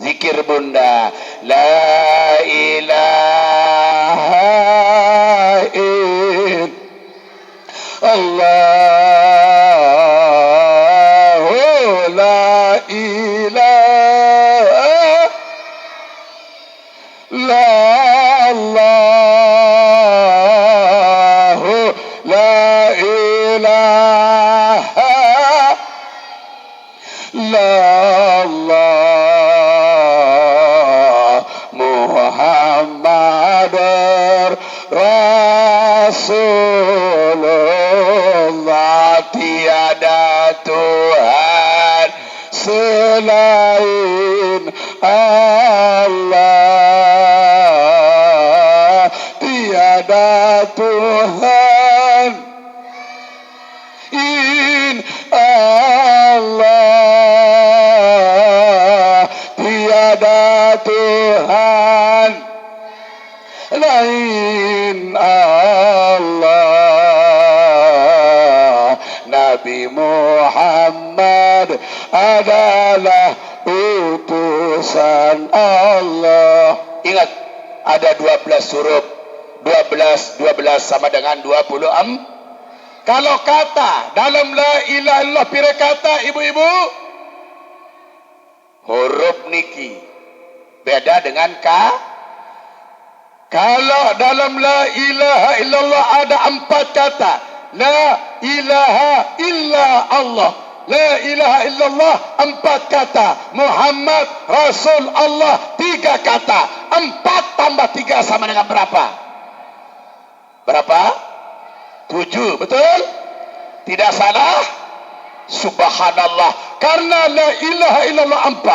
Zikir bunda, la ilaha illallah, la ilaha la Allah, la ilaha la Allah, Muhammadur Rasulullah, tiada Tuhan selain Allah, tiada Tuhan in Allah, tiada Tuhan lain Allah. Nabi Muhammad adalah utusan Allah. Ingat, ada 12 huruf. 12 sama dengan 20. Kalau kata dalam la ilaha illallah pira kata ibu-ibu? Huruf niki beda dengan ka. Kalau dalam la ilaha illallah ada 4 kata. La ilaha illa Allah, la ilaha illallah 4 kata, Muhammad Rasul Allah 3 kata. 4 tambah 3 sama dengan berapa? Berapa? 7, betul? Tidak salah? Subhanallah. Karena la ilaha illallah 4,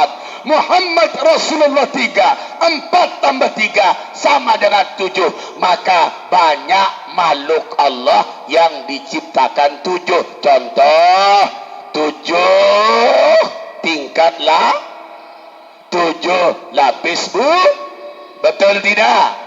Muhammad Rasulullah 3, 4 tambah 3 sama dengan 7. Maka banyak makhluk Allah yang diciptakan 7. Contoh 7 tingkat 7 lapis betul tidak?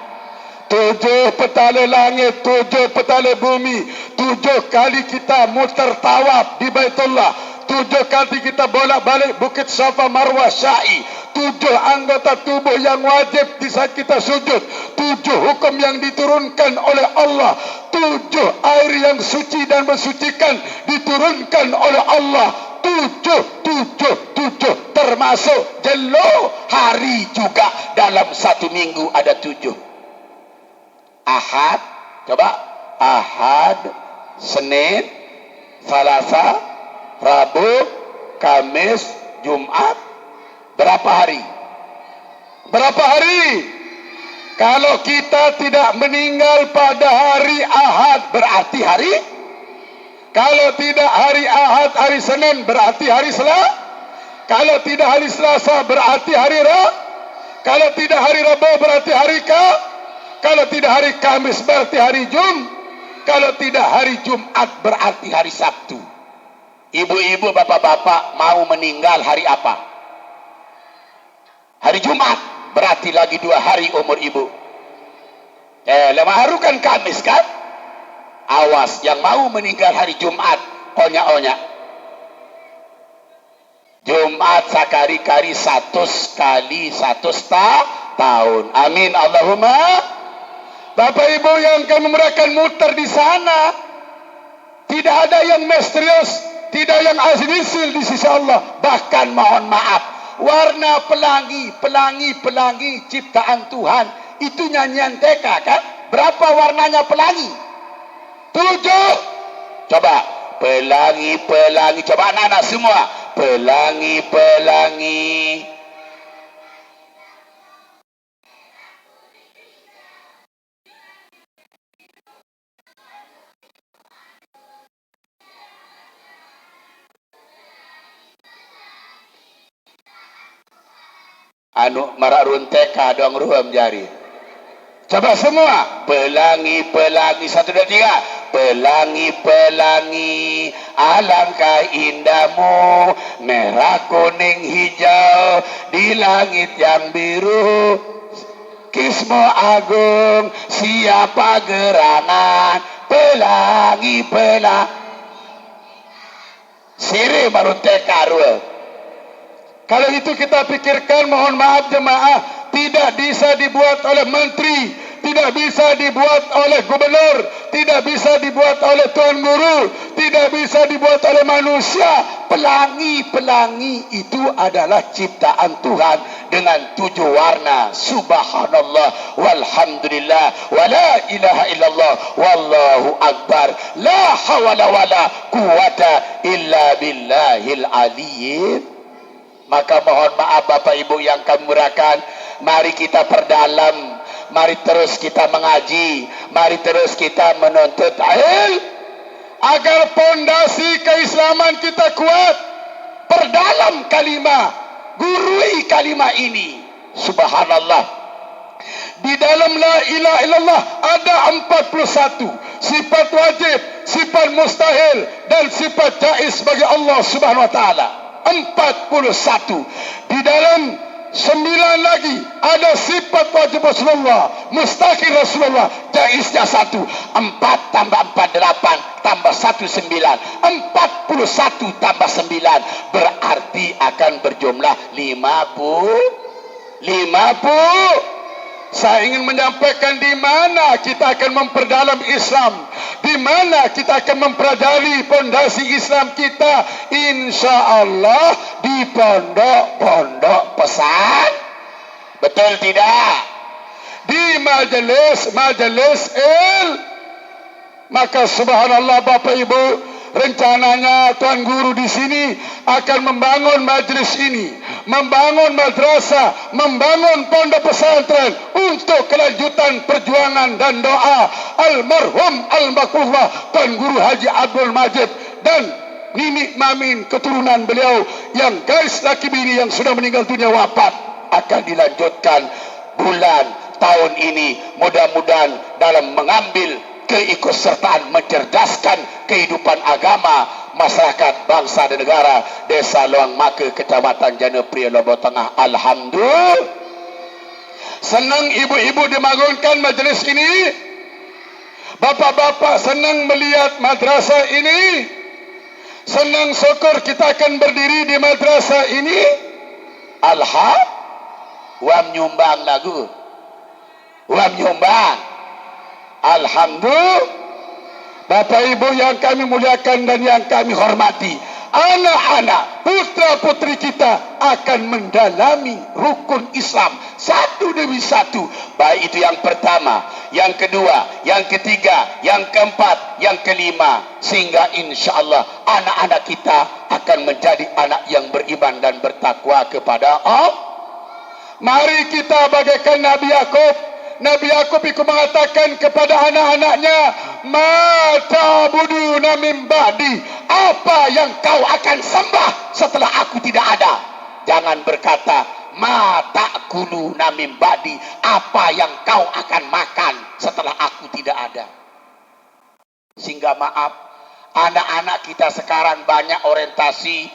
7 petala langit, 7 petala bumi, 7 kali kita muter tawaf di Baitullah, 7 kali kita bolak-balik Bukit Safa Marwah Sa'i, 7 anggota tubuh yang wajib di saat kita sujud, 7 hukum yang diturunkan oleh Allah, 7 air yang suci dan mensucikan diturunkan oleh Allah, 7 termasuk jelo hari juga dalam satu minggu ada 7. Ahad, coba Ahad, Senin, Selasa, Rabu, Kamis, Jumat. Berapa hari? Berapa hari? Kalau kita tidak meninggal pada hari Ahad berarti hari? Kalau tidak hari Ahad, hari Senin berarti hari Selasa? Kalau tidak hari Selasa berarti hari Rabu? Kalau tidak hari Rabu berarti hari Kalau tidak hari Kamis berarti hari Kalau tidak hari Jumat berarti hari Sabtu. Ibu-ibu, bapak-bapak mau meninggal hari apa? Hari Jumat. Berarti lagi 2 hari umur ibu. Lemah haru kan Kamis kan? Awas yang mau meninggal hari Jumat. Onya-onya. Jumat sakari-kari 100 kali 100 tahun. Amin Allahumma. Bapak Ibu yang kami merayakan muter di sana, tidak ada yang misterius, tidak yang aslisil di sisi Allah. Bahkan mohon maaf, warna pelangi ciptaan Tuhan itu nyanyian TK kan? Berapa warnanya pelangi? 7. Coba pelangi, coba anak-anak semua, pelangi. Anu mararun TK dong ruam jari. Coba semua. Pelangi. 1, 2, 3. Pelangi. Alangkah indahmu. Merah, kuning, hijau. Di langit yang biru. Kismu agung. Siapa gerangan. Pelangi. Siri marun TK ruam. Kalau itu kita pikirkan, mohon maaf jemaah, tidak bisa dibuat oleh menteri, tidak bisa dibuat oleh gubernur, tidak bisa dibuat oleh tuan guru, tidak bisa dibuat oleh manusia. Pelangi itu adalah ciptaan Tuhan dengan 7 warna. Subhanallah walhamdulillah wala ilaha illallah wallahu akbar la hawla wala quwata illa billahil aliyyil. Maka mohon maaf Bapak Ibu yang kami muliakan, mari kita perdalam, mari terus kita mengaji, mari terus kita menuntut ilmu agar pondasi keislaman kita kuat. Perdalam kalimah, gurui kalimah ini. Subhanallah. Di dalam la ilaha illallah ada 41 sifat wajib, sifat mustahil dan sifat jaiz bagi Allah Subhanahu wa taala. 41. Di dalam 9 lagi ada sifat wajib Rasulullah, mustahil Rasulullah, jaiznya 1. 4 tambah 4 8 tambah 1 9. 41 tambah 9 berarti akan berjumlah 50. Saya ingin menyampaikan di mana kita akan memperdalam Islam, di mana kita akan mempelajari pondasi Islam kita, insya Allah di pondok-pondok pesan. Betul tidak? Di majelis Maka subhanallah Bapak Ibu, rencananya Tuan Guru di sini akan membangun majlis ini, membangun madrasah, membangun pondok pesantren untuk kelanjutan perjuangan dan doa almarhum al-makrufah Tuan Guru Haji Abdul Majid dan Nini Mamin keturunan beliau yang garis laki bini yang sudah meninggal dunia wafat akan dilanjutkan bulan tahun ini, mudah-mudahan dalam mengambil keikutsertaan mencerdaskan kehidupan agama masyarakat bangsa dan negara Desa Luang Maka, Kecamatan Janepria, Lombok Tengah. Alhamdulillah, senang ibu-ibu dibangunkan majlis ini, bapak-bapak senang melihat madrasah ini, senang syukur kita akan berdiri di madrasah ini. Alhamdulillah. Wam nyumbang lagu, wam nyumbang. Alhamdulillah. Bapak ibu yang kami muliakan dan yang kami hormati, anak-anak putra putri kita akan mendalami rukun Islam satu demi satu, baik itu yang pertama, yang kedua, yang ketiga, yang keempat, yang kelima, sehingga insya Allah anak-anak kita akan menjadi anak yang beriman dan bertakwa kepada Allah. Mari kita bagaikan Nabi Yakub. Nabi Yakub itu mengatakan kepada anak-anaknya, "Ma ta'buduna min ba'di?" Apa yang kau akan sembah setelah aku tidak ada? Jangan berkata, "Ma ta'kuluna min ba'di." Apa yang kau akan makan setelah aku tidak ada? Sehingga maaf, anak-anak kita sekarang banyak orientasi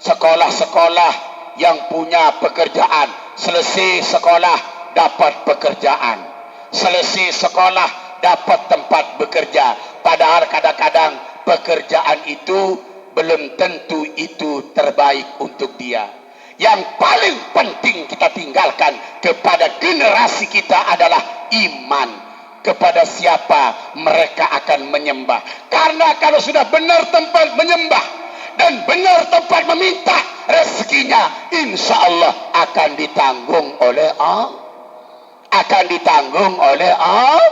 sekolah-sekolah yang punya pekerjaan. Selesai sekolah dapat pekerjaan, selesai sekolah dapat tempat bekerja. Padahal kadang-kadang pekerjaan itu belum tentu itu terbaik untuk dia. Yang paling penting kita tinggalkan kepada generasi kita adalah iman. Kepada siapa mereka akan menyembah. Karena kalau sudah benar tempat menyembah dan benar tempat meminta, rezekinya insya Allah akan ditanggung oleh Allah. Akan ditanggung oleh Allah.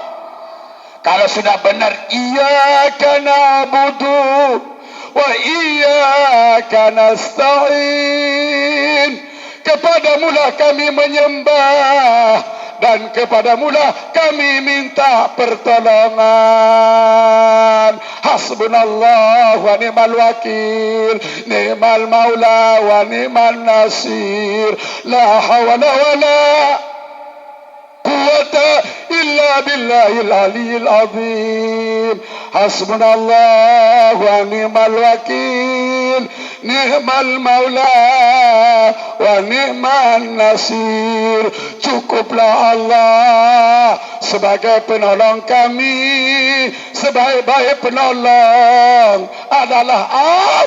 Kalau sudah benar, iyyaka na'budu wa iyyaka nasta'in, kepadamulah kami menyembah dan kepadamulah kami minta pertolongan. Hasbunallah wa ni'mal wakil, ni'mal maula wa ni'man nasir, la hawla wa la quwwata illa billahil aliyil azim. Hasbunallah wa ni'mal wakil, ni'mal maula wa ni'man nasir. Cukuplah Allah sebagai penolong kami. Sebaik-baik penolong adalah Allah.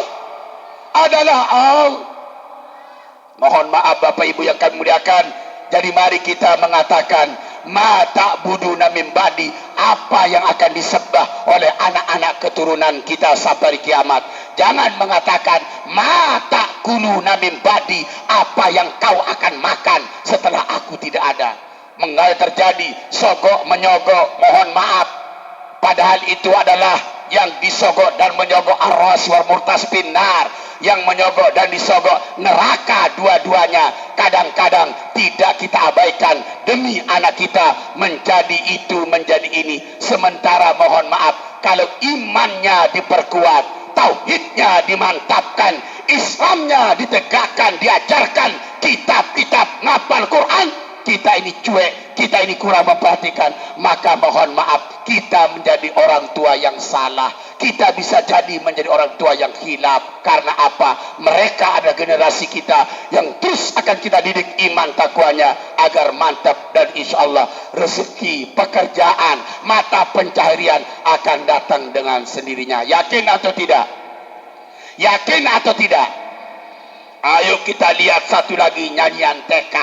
Mohon maaf Bapak Ibu yang kami muliakan. Jadi mari kita mengatakan, ma ta'buduna min ba'di, apa yang akan disembah oleh anak-anak keturunan kita sampai kiamat. Jangan mengatakan ma ta'kuluna min ba'di, apa yang kau akan makan setelah aku tidak ada. Mengapa terjadi sogok menyogok? Mohon maaf, padahal itu adalah yang disogok dan menyogok arras wal murtas binar, yang menyogok dan disogok neraka dua-duanya. Kadang-kadang tidak kita abaikan demi anak kita menjadi itu, menjadi ini. Sementara mohon maaf, kalau imannya diperkuat, tauhidnya dimantapkan, Islamnya ditegakkan, diajarkan, kitab-kitab ngapal Quran, kita ini cuek, kita ini kurang memperhatikan, maka mohon maaf, kita menjadi orang tua yang salah. Kita bisa jadi menjadi orang tua yang hilaf. Karena apa? Mereka ada generasi kita yang terus akan kita didik iman takwanya agar mantap, dan insya Allah rezeki, pekerjaan, mata pencaharian akan datang dengan sendirinya. Yakin atau tidak? Yakin atau tidak? Ayo kita lihat satu lagi nyanyian TK.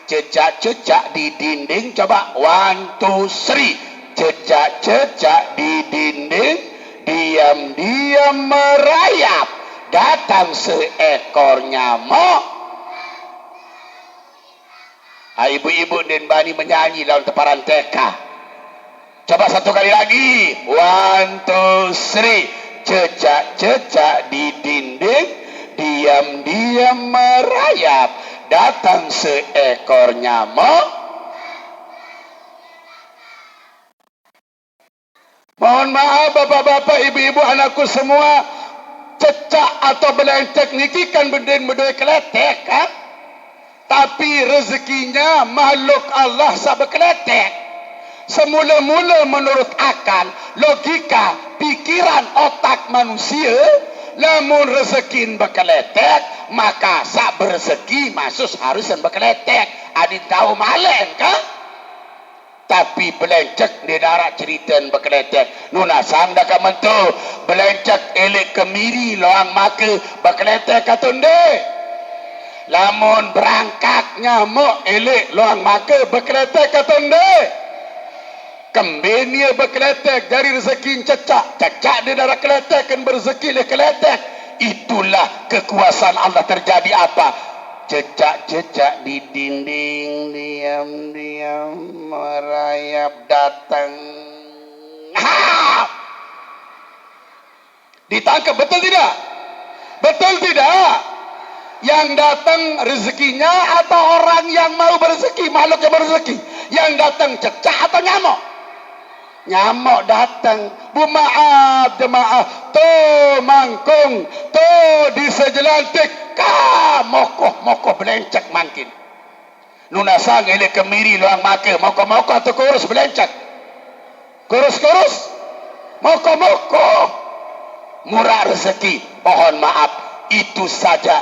Jejak-jejak di dinding, coba 1, 2, 3. Jejak-jejak di dinding, diam-diam merayap, datang seekor nyamuk. Ibu-ibu dan bani menyanyi dalam teparan TK. Coba satu kali lagi. 1, 2, 3. Jejak-jejak di dinding, diam-diam merayap, datang seekor nyamuk. Mohon maaf bapak-bapak, ibu-ibu, anakku semua, cecak atau belencek niki kan benden bedoi keletek kan? Tapi rezekinya makhluk Allah sahabat keletek. Semula-mula menurut akal, logika, pikiran otak manusia, lamun rezekin berkeletek, maka sak berzeki masuk harusan berkeletek. Adin tahu malen kan? Tapi belencek di darat cerita berkeletek. Nuna sanda kamantu belencek elek kemiri loang maka berkeletek katunde. Lamun berangkat nyamuk elek loang maka berkeletek katunde. Kembenia berkeletek dari rezeki cecak. Cecak di darat keletek kan berzeki le keletek. Itulah kekuasaan Allah terjadi apa? Cecak-cecak di dinding, diam-diam merayap datang. Ha! Ditangkap, betul tidak? Betul tidak? Yang datang rezekinya atau orang yang mau berzeki, makhluk yang berzeki? Yang datang cecak atau nyamuk? Nyamuk datang. Bu maaf jemaah, to mangkung, to di sejelantik. Mokoh belencek mangkin. Nuna sang ele kemiri luang maka mokoh atau kurus belencek. Kurus. Mokoh. Murah rezeki. Mohon maaf, itu saja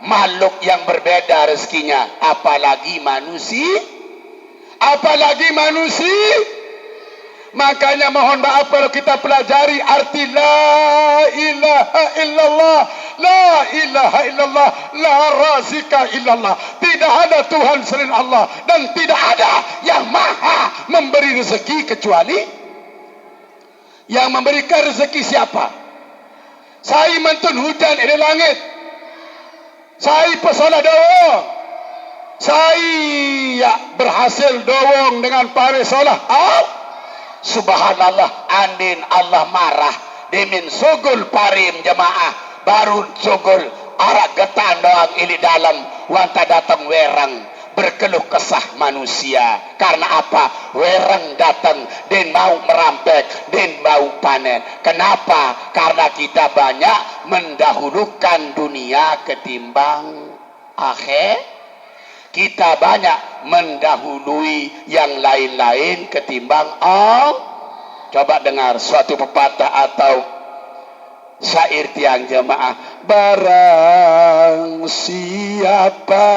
makhluk yang berbeda rezekinya. Apalagi manusia. Makanya mohon maaf kalau kita pelajari arti la ilaha illallah. La ilaha illallah, la razika illallah. Tidak ada Tuhan selain Allah dan tidak ada yang maha memberi rezeki kecuali yang memberikan rezeki siapa? Saya mentun hujan di langit. Saya pesolah dawang. Saya berhasil dawang dengan pare solah. Subhanallah, andin Allah marah. Demin sogol parim jemaah. Baru sogol arak getan doang ini dalam wanta datang werang berkeluh kesah manusia. Karena apa? Werang datang dan mau merampek dan mau panen. Kenapa? Karena kita banyak mendahulukan dunia ketimbang akhir. Kita banyak mendahului yang lain-lain ketimbang Coba dengar suatu pepatah atau syair tiang jemaah. Barang siapa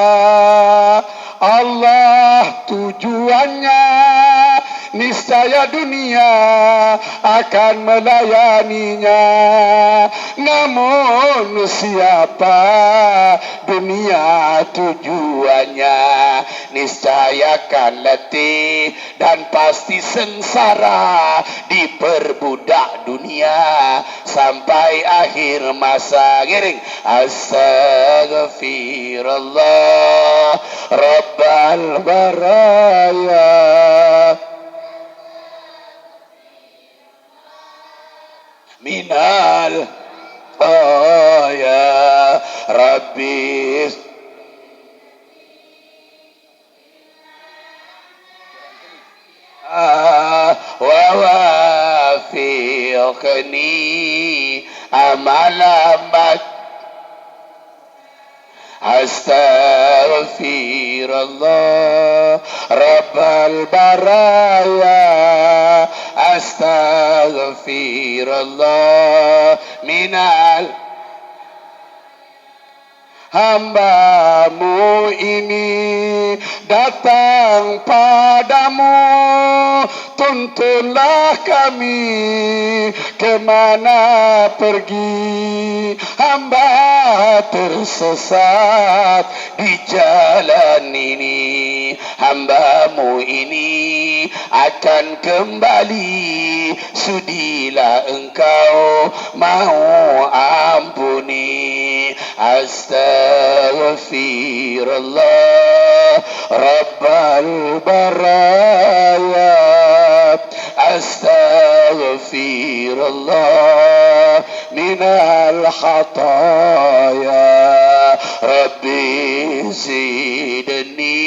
Allah tujuannya, niscaya dunia akan melayaninya. Namun siapa dunia tujuannya, niscaya akan letih dan pasti sengsara diperbudak dunia sampai akhir masa. Giring. Astaghfirullah Rabbal baraya minal ya Rabbi wa wafiqni amalamat Astaghfirullah Rabbal baraya Astaghfirullah minal hambamu ini datang padamu, tuntunlah kami kemana pergi. Hamba tersesat di jalan ini, hambamu ini akan kembali, sudilah engkau mau ampuni. Astaghfirullah Rabbal baraya Astaghfirullah minal khataya Rabbi zidni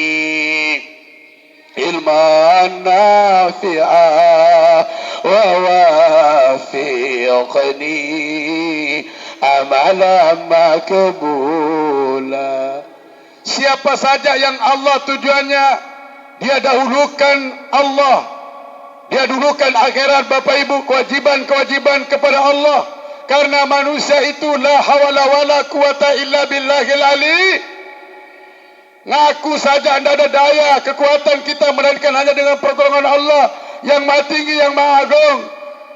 ilman nafi'ah wa wafiqni amalan makbula. Siapa saja yang Allah tujuannya, dia dahulukan Allah, dia dahulukan akhirat. Bapak Ibu, kewajiban kepada Allah. Karena manusia itu la hawla wala quwata illa billahil ali. Ngaku saja anda ada daya, kekuatan kita melainkan hanya dengan pertolongan Allah yang maha tinggi, yang maha agung.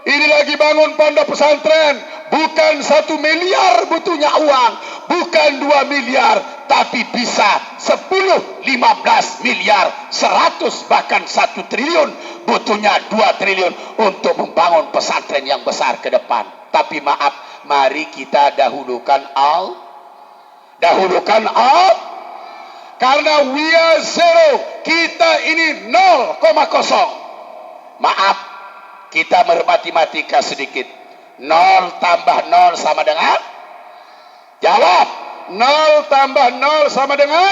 Ini lagi bangun pondok pesantren, bukan 1 miliar butuhnya uang, bukan 2 miliar, tapi bisa 10, 15 miliar, 100, bahkan 1 triliun, butuhnya 2 triliun untuk membangun pesantren yang besar ke depan. Tapi maaf, mari kita dahulukan karena we are zero, kita ini 0,0. Maaf, kita bermatematika sedikit. 0 tambah 0 sama dengan? Jawab. 0 tambah 0 sama dengan?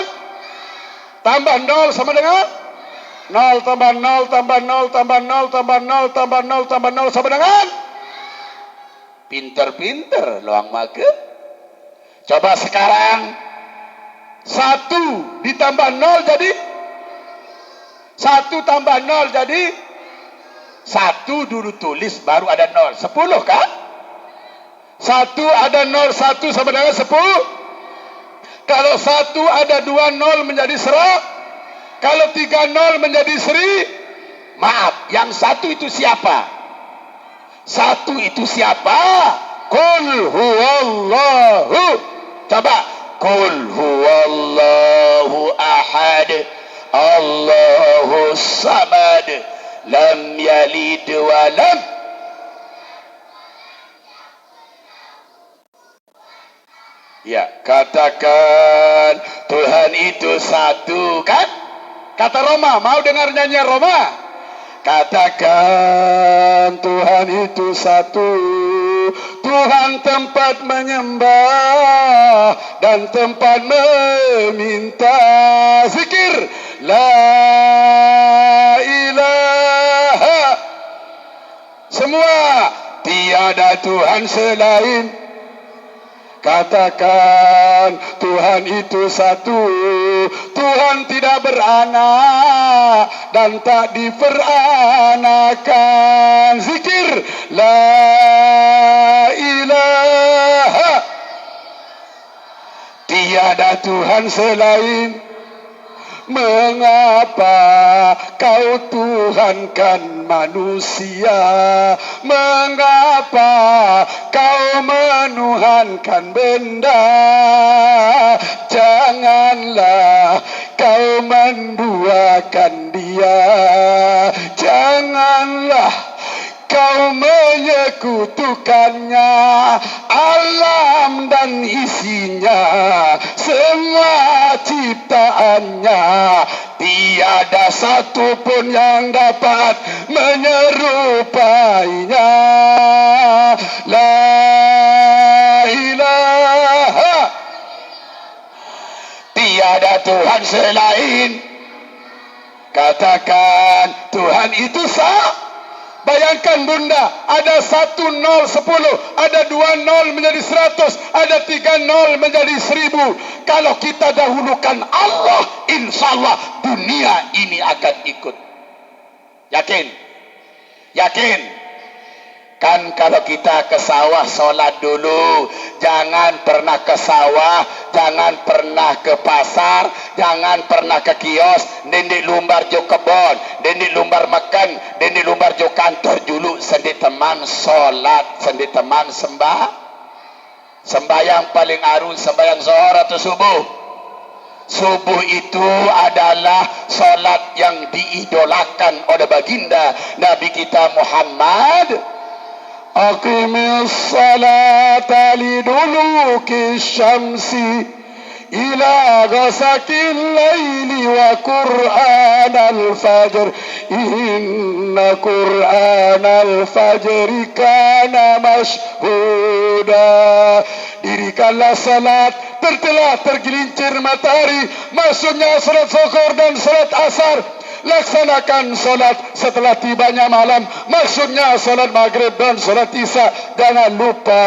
Tambah 0 sama dengan? 0 tambah 0 tambah 0 tambah 0 tambah 0 tambah 0 tambah 0 sama dengan? Pinter-pinter loang make. Coba sekarang 1 ditambah 0 jadi? 1 tambah 0 jadi? 1 dulu tulis baru ada 0. 10 kan? 1 ada 0, 1 sama dengan 10. Kalau 1 ada 2 0 menjadi 100. Kalau 3 0 menjadi 1000. Maaf, yang 1 itu siapa? 1 itu siapa? Qul huwallahu. Coba. Qul huwallahu ahad, Allahus samad, lam yalid wa lam. Ya, katakan Tuhan itu satu, kan? Kata Roma, mau dengar nyanyian Roma? Katakan Tuhan itu satu, Tuhan tempat menyembah dan tempat meminta. Zikir la ilaha. Semua tiada Tuhan selain. Katakan Tuhan itu satu, Tuhan tidak beranak dan tak diperanakan. Zikir la ilaha. Tiada Tuhan selain. Mengapa kau Tuhankan manusia? Mengapa kau menuhankan benda? Janganlah kau menduakan dia. Janganlah kau menyekutukannya. Alam dan isinya, semua ciptaannya, tiada satu pun yang dapat menyerupainya. La ilaha. Tiada Tuhan selain. Katakan Tuhan itu sah. Bayangkan bunda, ada 1 0 10, ada 2 0 menjadi 100, ada 3 0 menjadi 1000. Kalau kita dahulukan Allah, insya Allah dunia ini akan ikut. Yakin? Yakin? Kan kalau kita ke sawah solat dulu, jangan pernah ke sawah, jangan pernah ke pasar, jangan pernah ke kios, dendik lumbar jo kebon, dendik lumbar makan, dendik lumbar jo kantor dulu, sendi teman solat, sendi teman sembahyang paling arun, sembahyang zuhur atau subuh. Subuh itu adalah solat yang diidolakan oleh baginda Nabi kita Muhammad. Aqimis salata liduluki syamsi ila ghasakil laili wa Qur'an al-fajr. Inna Qur'an al-fajri kana mashhuda. Dirikanlah salat tertelah tergelincir matahari, masuknya salat zuhur dan salat asar. Laksanakan solat setelah tibanya malam, maksudnya solat maghrib dan solat isya. Jangan lupa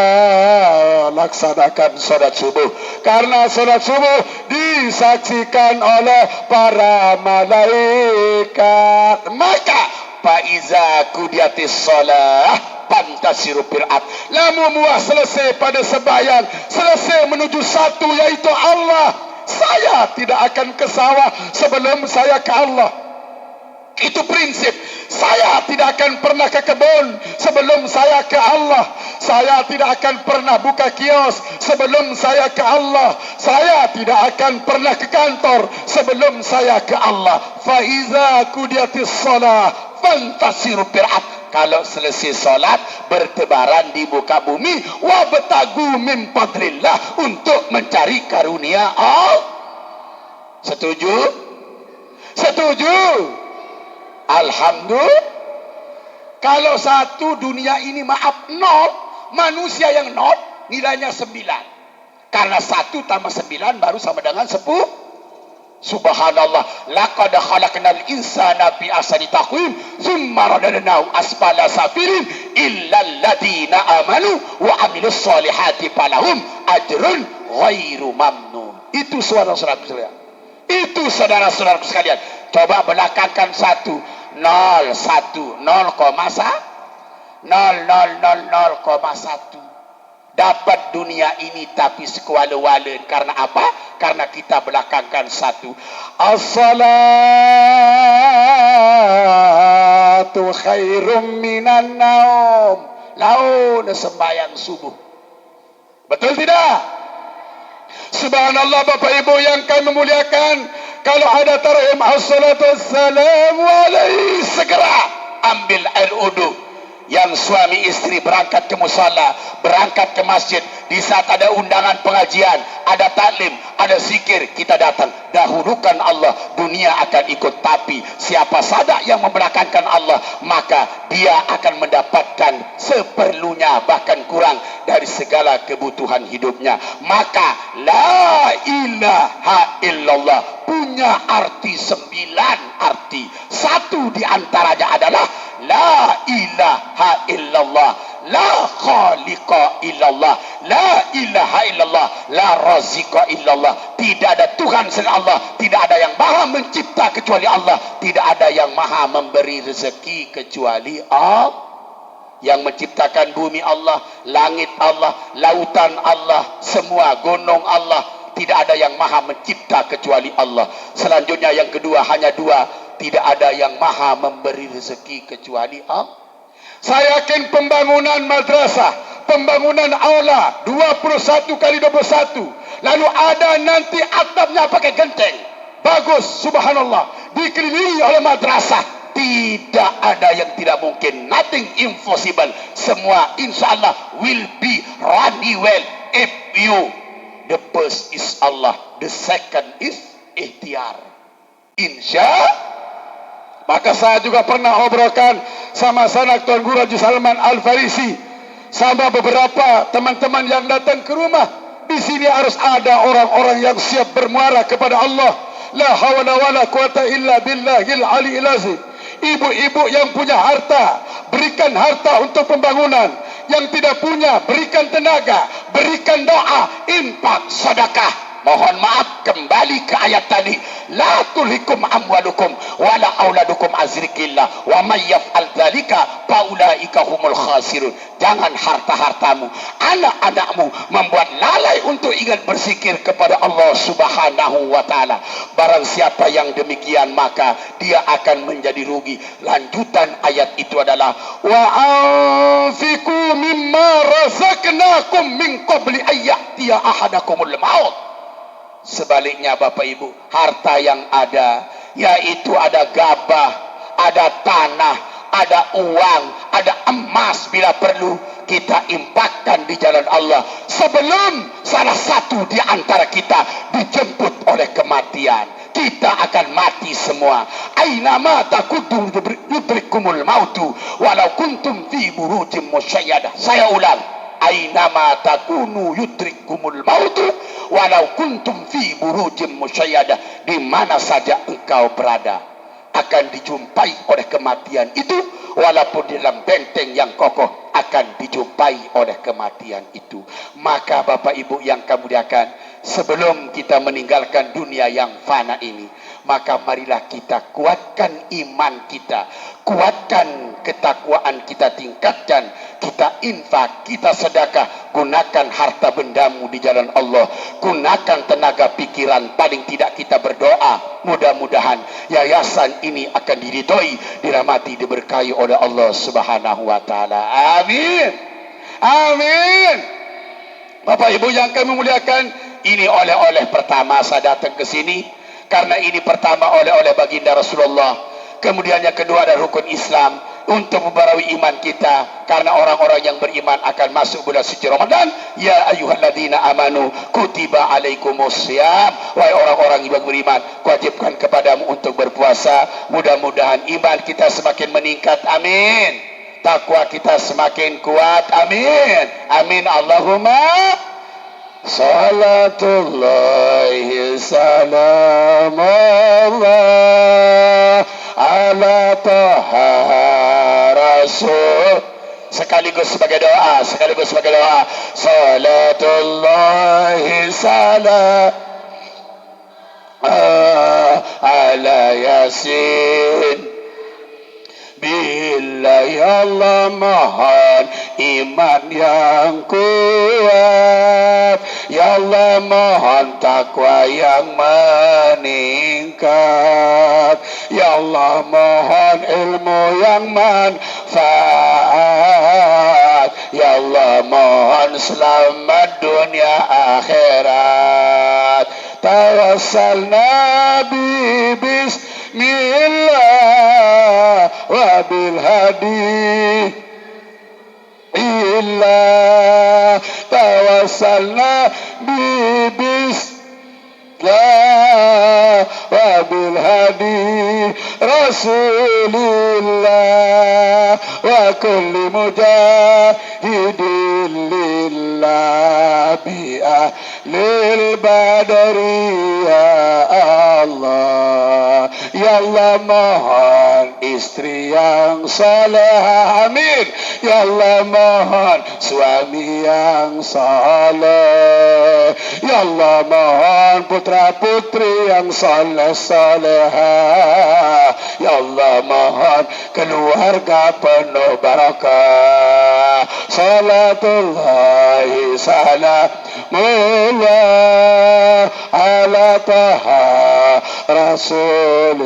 laksanakan solat subuh, karena solat subuh disaksikan oleh para malaikat. Maka faiza qudiyatis shalah fantasiru fil ard. Lamu muah selesai pada sembahyang, selesai menuju satu, yaitu Allah. Saya tidak akan ke sawah sebelum saya ke Allah. Itu prinsip. Saya tidak akan pernah ke kebun sebelum saya ke Allah. Saya tidak akan pernah buka kios sebelum saya ke Allah. Saya tidak akan pernah ke kantor sebelum saya ke Allah. Faiza qudiyatis shalah fantasiru fil ard. Kalau selesai solat, bertebaran di muka bumi, wabtagu min fadlillah, untuk mencari karunia Allah. Setuju? Setuju? Alhamdulillah. Kalau satu, dunia ini maaf nol, manusia yang nol nilainya 9. Karena 1 tambah 9 baru sama dengan 10. Subhanallah, laqad khalaqnal insana fi ahsani taqwim tsumma radadnahu asfala safilin illa alladziina amanu wa amilus solihati falahum ajrun ghairu mamnun. Itu saudara-saudaraku sekalian. Itu saudara-saudaraku sekalian. Coba belakangkan 1 0 1 0,1 dapat dunia ini tapi sekuala-wala. Karena apa? Karena kita belakangkan 1. As-salatu khairum minan naum. Laun sembahyang subuh. Betul tidak? Subhanallah, Bapak Ibu yang kami muliakan. Kalau ada tarhim as-salatu wassalamu alaihi, segera ambil air wudu. Yang suami istri berangkat ke musalla, berangkat ke masjid, di saat ada undangan pengajian, ada taklim, ada zikir, kita datang. Dahulukan Allah, dunia akan ikut. Tapi siapa saja yang membelakangkan Allah, maka dia akan mendapatkan seperlunya, bahkan kurang dari segala kebutuhan hidupnya. Maka la ilaha illallah punya arti 9 arti. 1 di antaranya adalah la ilaha illallah, la khaliqa illallah, la ilaha illallah, la raziqa illallah. Tidak ada Tuhan selain Allah, tidak ada yang maha mencipta kecuali Allah, tidak ada yang maha memberi rezeki kecuali Allah. Yang menciptakan bumi Allah, langit Allah, lautan Allah, semua gunung Allah. Tidak ada yang maha mencipta kecuali Allah. Selanjutnya yang kedua, hanya 2. Tidak ada yang maha memberi rezeki kecuali Allah. Saya yakin pembangunan madrasah, pembangunan aula 21 kali 21, lalu ada nanti atapnya pakai genteng, bagus, subhanallah, dikelilingi oleh madrasah. Tidak ada yang tidak mungkin. Nothing impossible. Semua insyaAllah will be running well if you. The first is Allah, the second is ikhtiar. Insya. Maka saya juga pernah obrolkan sama sanak Tuan Guru Haji Salman Al-Farisi, sama beberapa teman-teman yang datang ke rumah. Di sini harus ada orang-orang yang siap bermuara kepada Allah. La hawla wala quwata illa billahil aliyil azim. Ibu-ibu yang punya harta, berikan harta untuk pembangunan. Yang tidak punya, berikan tenaga, berikan doa, infak, sedekah. Mohon maaf, kembali ke ayat tadi. La tulhikum amwalukum wala auladukum azrikillah wa may yaf'al dzalika faulaika humul khasirun. Jangan harta-hartamu, anak-anakmu membuat lalai untuk ingat berzikir kepada Allah Subhanahu wa taala. Barang siapa yang demikian, maka dia akan menjadi rugi. Lanjutan ayat itu adalah wa anfiqu mimma razaqnakum min qabli ayyatiya ahadakumul maut. Sebaliknya Bapak Ibu, harta yang ada, yaitu ada gabah, ada tanah, ada uang, ada emas bila perlu, kita impakkan di jalan Allah sebelum salah satu di antara kita dijemput oleh kematian. Kita akan mati semua. Ainama takudum yudrikumul mautu walau kuntum fi burujim musyayyadah. Saya ulang, ainama takunu yudrikumul mautu walau kuntum fi burujim musyayyadah. Di mana saja engkau berada, akan dijumpai oleh kematian itu, walaupun di dalam benteng yang kokoh akan dijumpai oleh kematian itu. Maka Bapak Ibu yang kami muliakan, sebelum kita meninggalkan dunia yang fana ini, maka marilah kita kuatkan iman kita, kuatkan ketakwaan kita, tingkatkan, kita infak, kita sedekah, gunakan harta bendamu di jalan Allah, gunakan tenaga pikiran, paling tidak kita berdoa, mudah-mudahan yayasan ini akan diridhoi, dirahmati, diberkahi oleh Allah Subhanahu wa taala. Amin. Amin. Bapak Ibu yang kami muliakan, ini oleh-oleh pertama saya datang ke sini karena ini pertama oleh-oleh baginda Rasulullah. Kemudian yang kedua ada rukun Islam untuk membaharui iman kita, karena orang-orang yang beriman akan masuk bulan suci Ramadan. Ya ayyuhalladzina amanu kutiba alaikumusiyam, wahai orang-orang yang beriman, kuwajibkan kepadamu untuk berpuasa. Mudah-mudahan iman kita semakin meningkat, amin. Takwa kita semakin kuat, amin. Amin Allahumma. Salatullahi salamullah ala taha rasul. Sekaligus sebagai doa, salatullahi salam ala yasin. Bila ya Allah mohon iman yang kuat, ya Allah mohon takwa yang meningkat, ya Allah mohon ilmu yang manfaat, ya Allah mohon selamat dunia akhirat. Tawassalna bi bismillah wa bil hadi illa tawassalna bi bismillah wa bil hadi rasulillah wa kulli mujahidin lillah bi ahlil badri ya Allah. Ya Allah mohon istri yang saleh, amin. Ya Allah mohon suami yang saleh. Ya Allah mohon putra putri yang saleh-salehah. Ya Allah mohon keluarga penuh barakah. Salatullahi salamullah ala taha Rasulillah.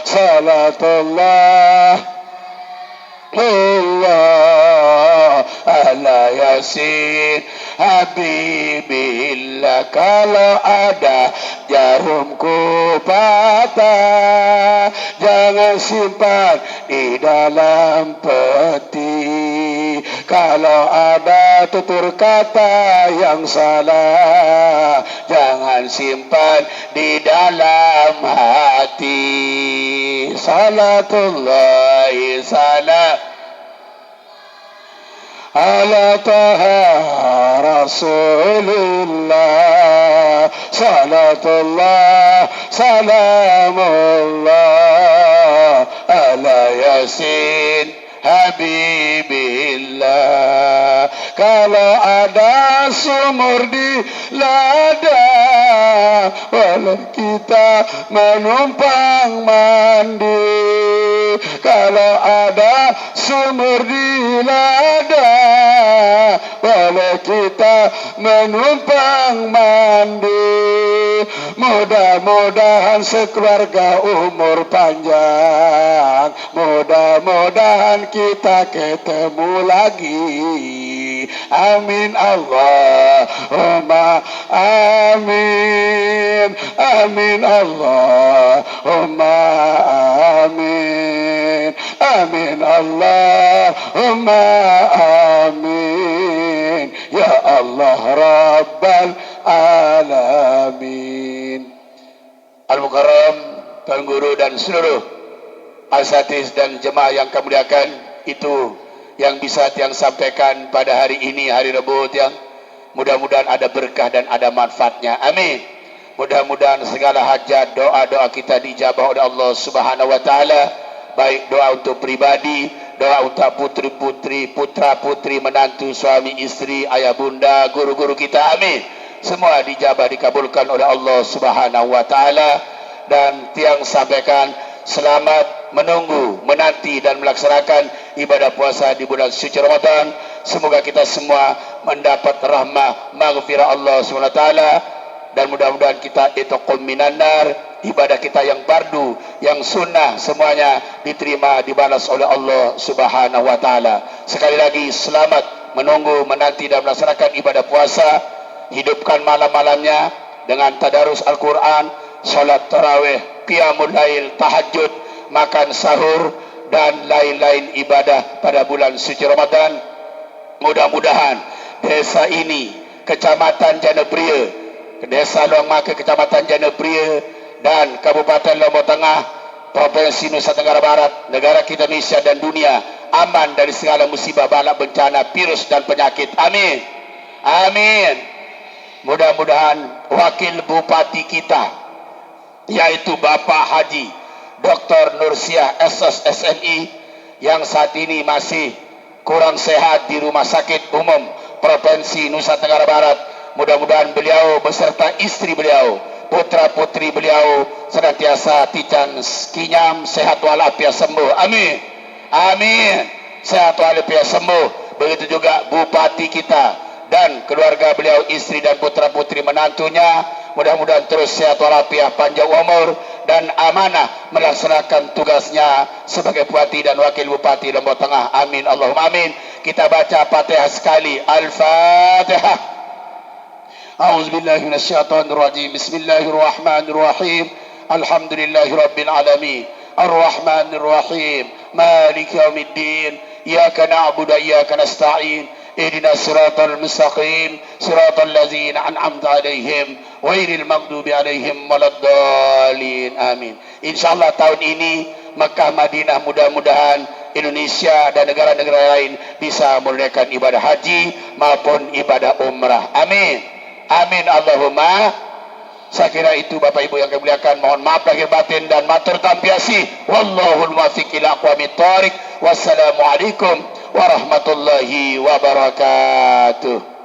Salatullah Allah ala yasin habibillah. Kalau ada jarumku patah, jangan simpan di dalam peti. Kalau ada tutur kata yang salah, jangan simpan di dalam hati. Salatullahi salam ala taha Rasulillah. Salatullah salamullah ala yasin habibillah. Kalau ada sumur di ladang, boleh kita menumpang mandi. Kalau ada sumur di ladang, boleh kita menumpang mandi. Mudah-mudahan sekeluarga umur panjang, mudah-mudahan kita ketemu lagi. Amin Allahumma amin. Amin Allahumma amin. Amin Allahumma amin. Ya Allah Rabbal alamin. Al-Mukarram, Tuan Guru dan seluruh asatiz dan jemaah yang kami muliakan, itu yang bisa Tiang sampaikan pada hari ini, hari Rabu Tiang. Mudah-mudahan ada berkah dan ada manfaatnya. Amin. Mudah-mudahan segala hajat, doa-doa kita dijabah oleh Allah Subhanahu wa taala. Baik doa untuk pribadi, doa untuk putri-putri, putra-putri, menantu, suami, istri, ayah bunda, guru-guru kita. Amin. Semua dijabah, dikabulkan oleh Allah Subhanahu wa taala. Dan tiang sampaikan selamat menunggu, menanti dan melaksanakan ibadah puasa di bulan suci Ramadan. Semoga kita semua mendapat rahmah maghfirah Allah Subhanahu wa taala, dan mudah-mudahan kita itaqum minan nar, ibadah kita yang fardu, yang sunnah, semuanya diterima, dibalas oleh Allah Subhanahu wa taala. Sekali lagi selamat menunggu, menanti dan melaksanakan ibadah puasa. Hidupkan malam-malamnya dengan tadarus Al-Quran, salat tarawih, qiyamul lail, tahajud, makan sahur dan lain-lain ibadah pada bulan suci Ramadan. Mudah-mudahan desa ini, Kecamatan Janapria, Desa Luang Maka, Kecamatan Janapria dan Kabupaten Lombok Tengah, Provinsi Nusa Tenggara Barat, negara kita Indonesia dan dunia aman dari segala musibah, bala, bencana, virus dan penyakit. Amin. Amin. Mudah-mudahan wakil bupati kita, yaitu Bapak Haji Dr. Nursiah SSSNI, yang saat ini masih kurang sehat di Rumah Sakit Umum Provinsi Nusa Tenggara Barat. Mudah-mudahan beliau beserta istri beliau, putra-putri beliau senantiasa tican kinyam, sehat walafiat sembuh. Amin. Amin. Sehat walafiat sembuh. Begitu juga bupati kita dan keluarga beliau, istri dan putra-putri menantunya. Mudah-mudahan terus sehat walafiat, panjang umur dan amanah melaksanakan tugasnya sebagai bupati dan wakil bupati Lombok Tengah. Amin. Allahumma amin. Kita baca Fatihah sekali. Al-Fatihah. A'udzubillahi minasyaitonirrajim. Bismillahirrahmanirrahim. Alhamdulillahirabbil alamin. Arrahmanirrahim. Maliki yaumiddin. Iyyaka na'budu wa iyyaka nasta'in. Ihdinas siratal mustaqim. Siratal ladzina an'amta 'alaihim ghairil maghdubi 'alaihim waladdallin. Amin. Insyaallah tahun ini Makkah Madinah, mudah-mudahan Indonesia dan negara-negara lain bisa menunaikan ibadah haji maupun ibadah umrah. Amin. Amin Allahumma. Saya kira itu Bapak Ibu yang kami muliakan. Mohon maaf lahir batin dan matur tambiasi. Wallahul muwaffiq ila aqwamit thoriq. Wassalamualaikum warahmatullahi wabarakatuh.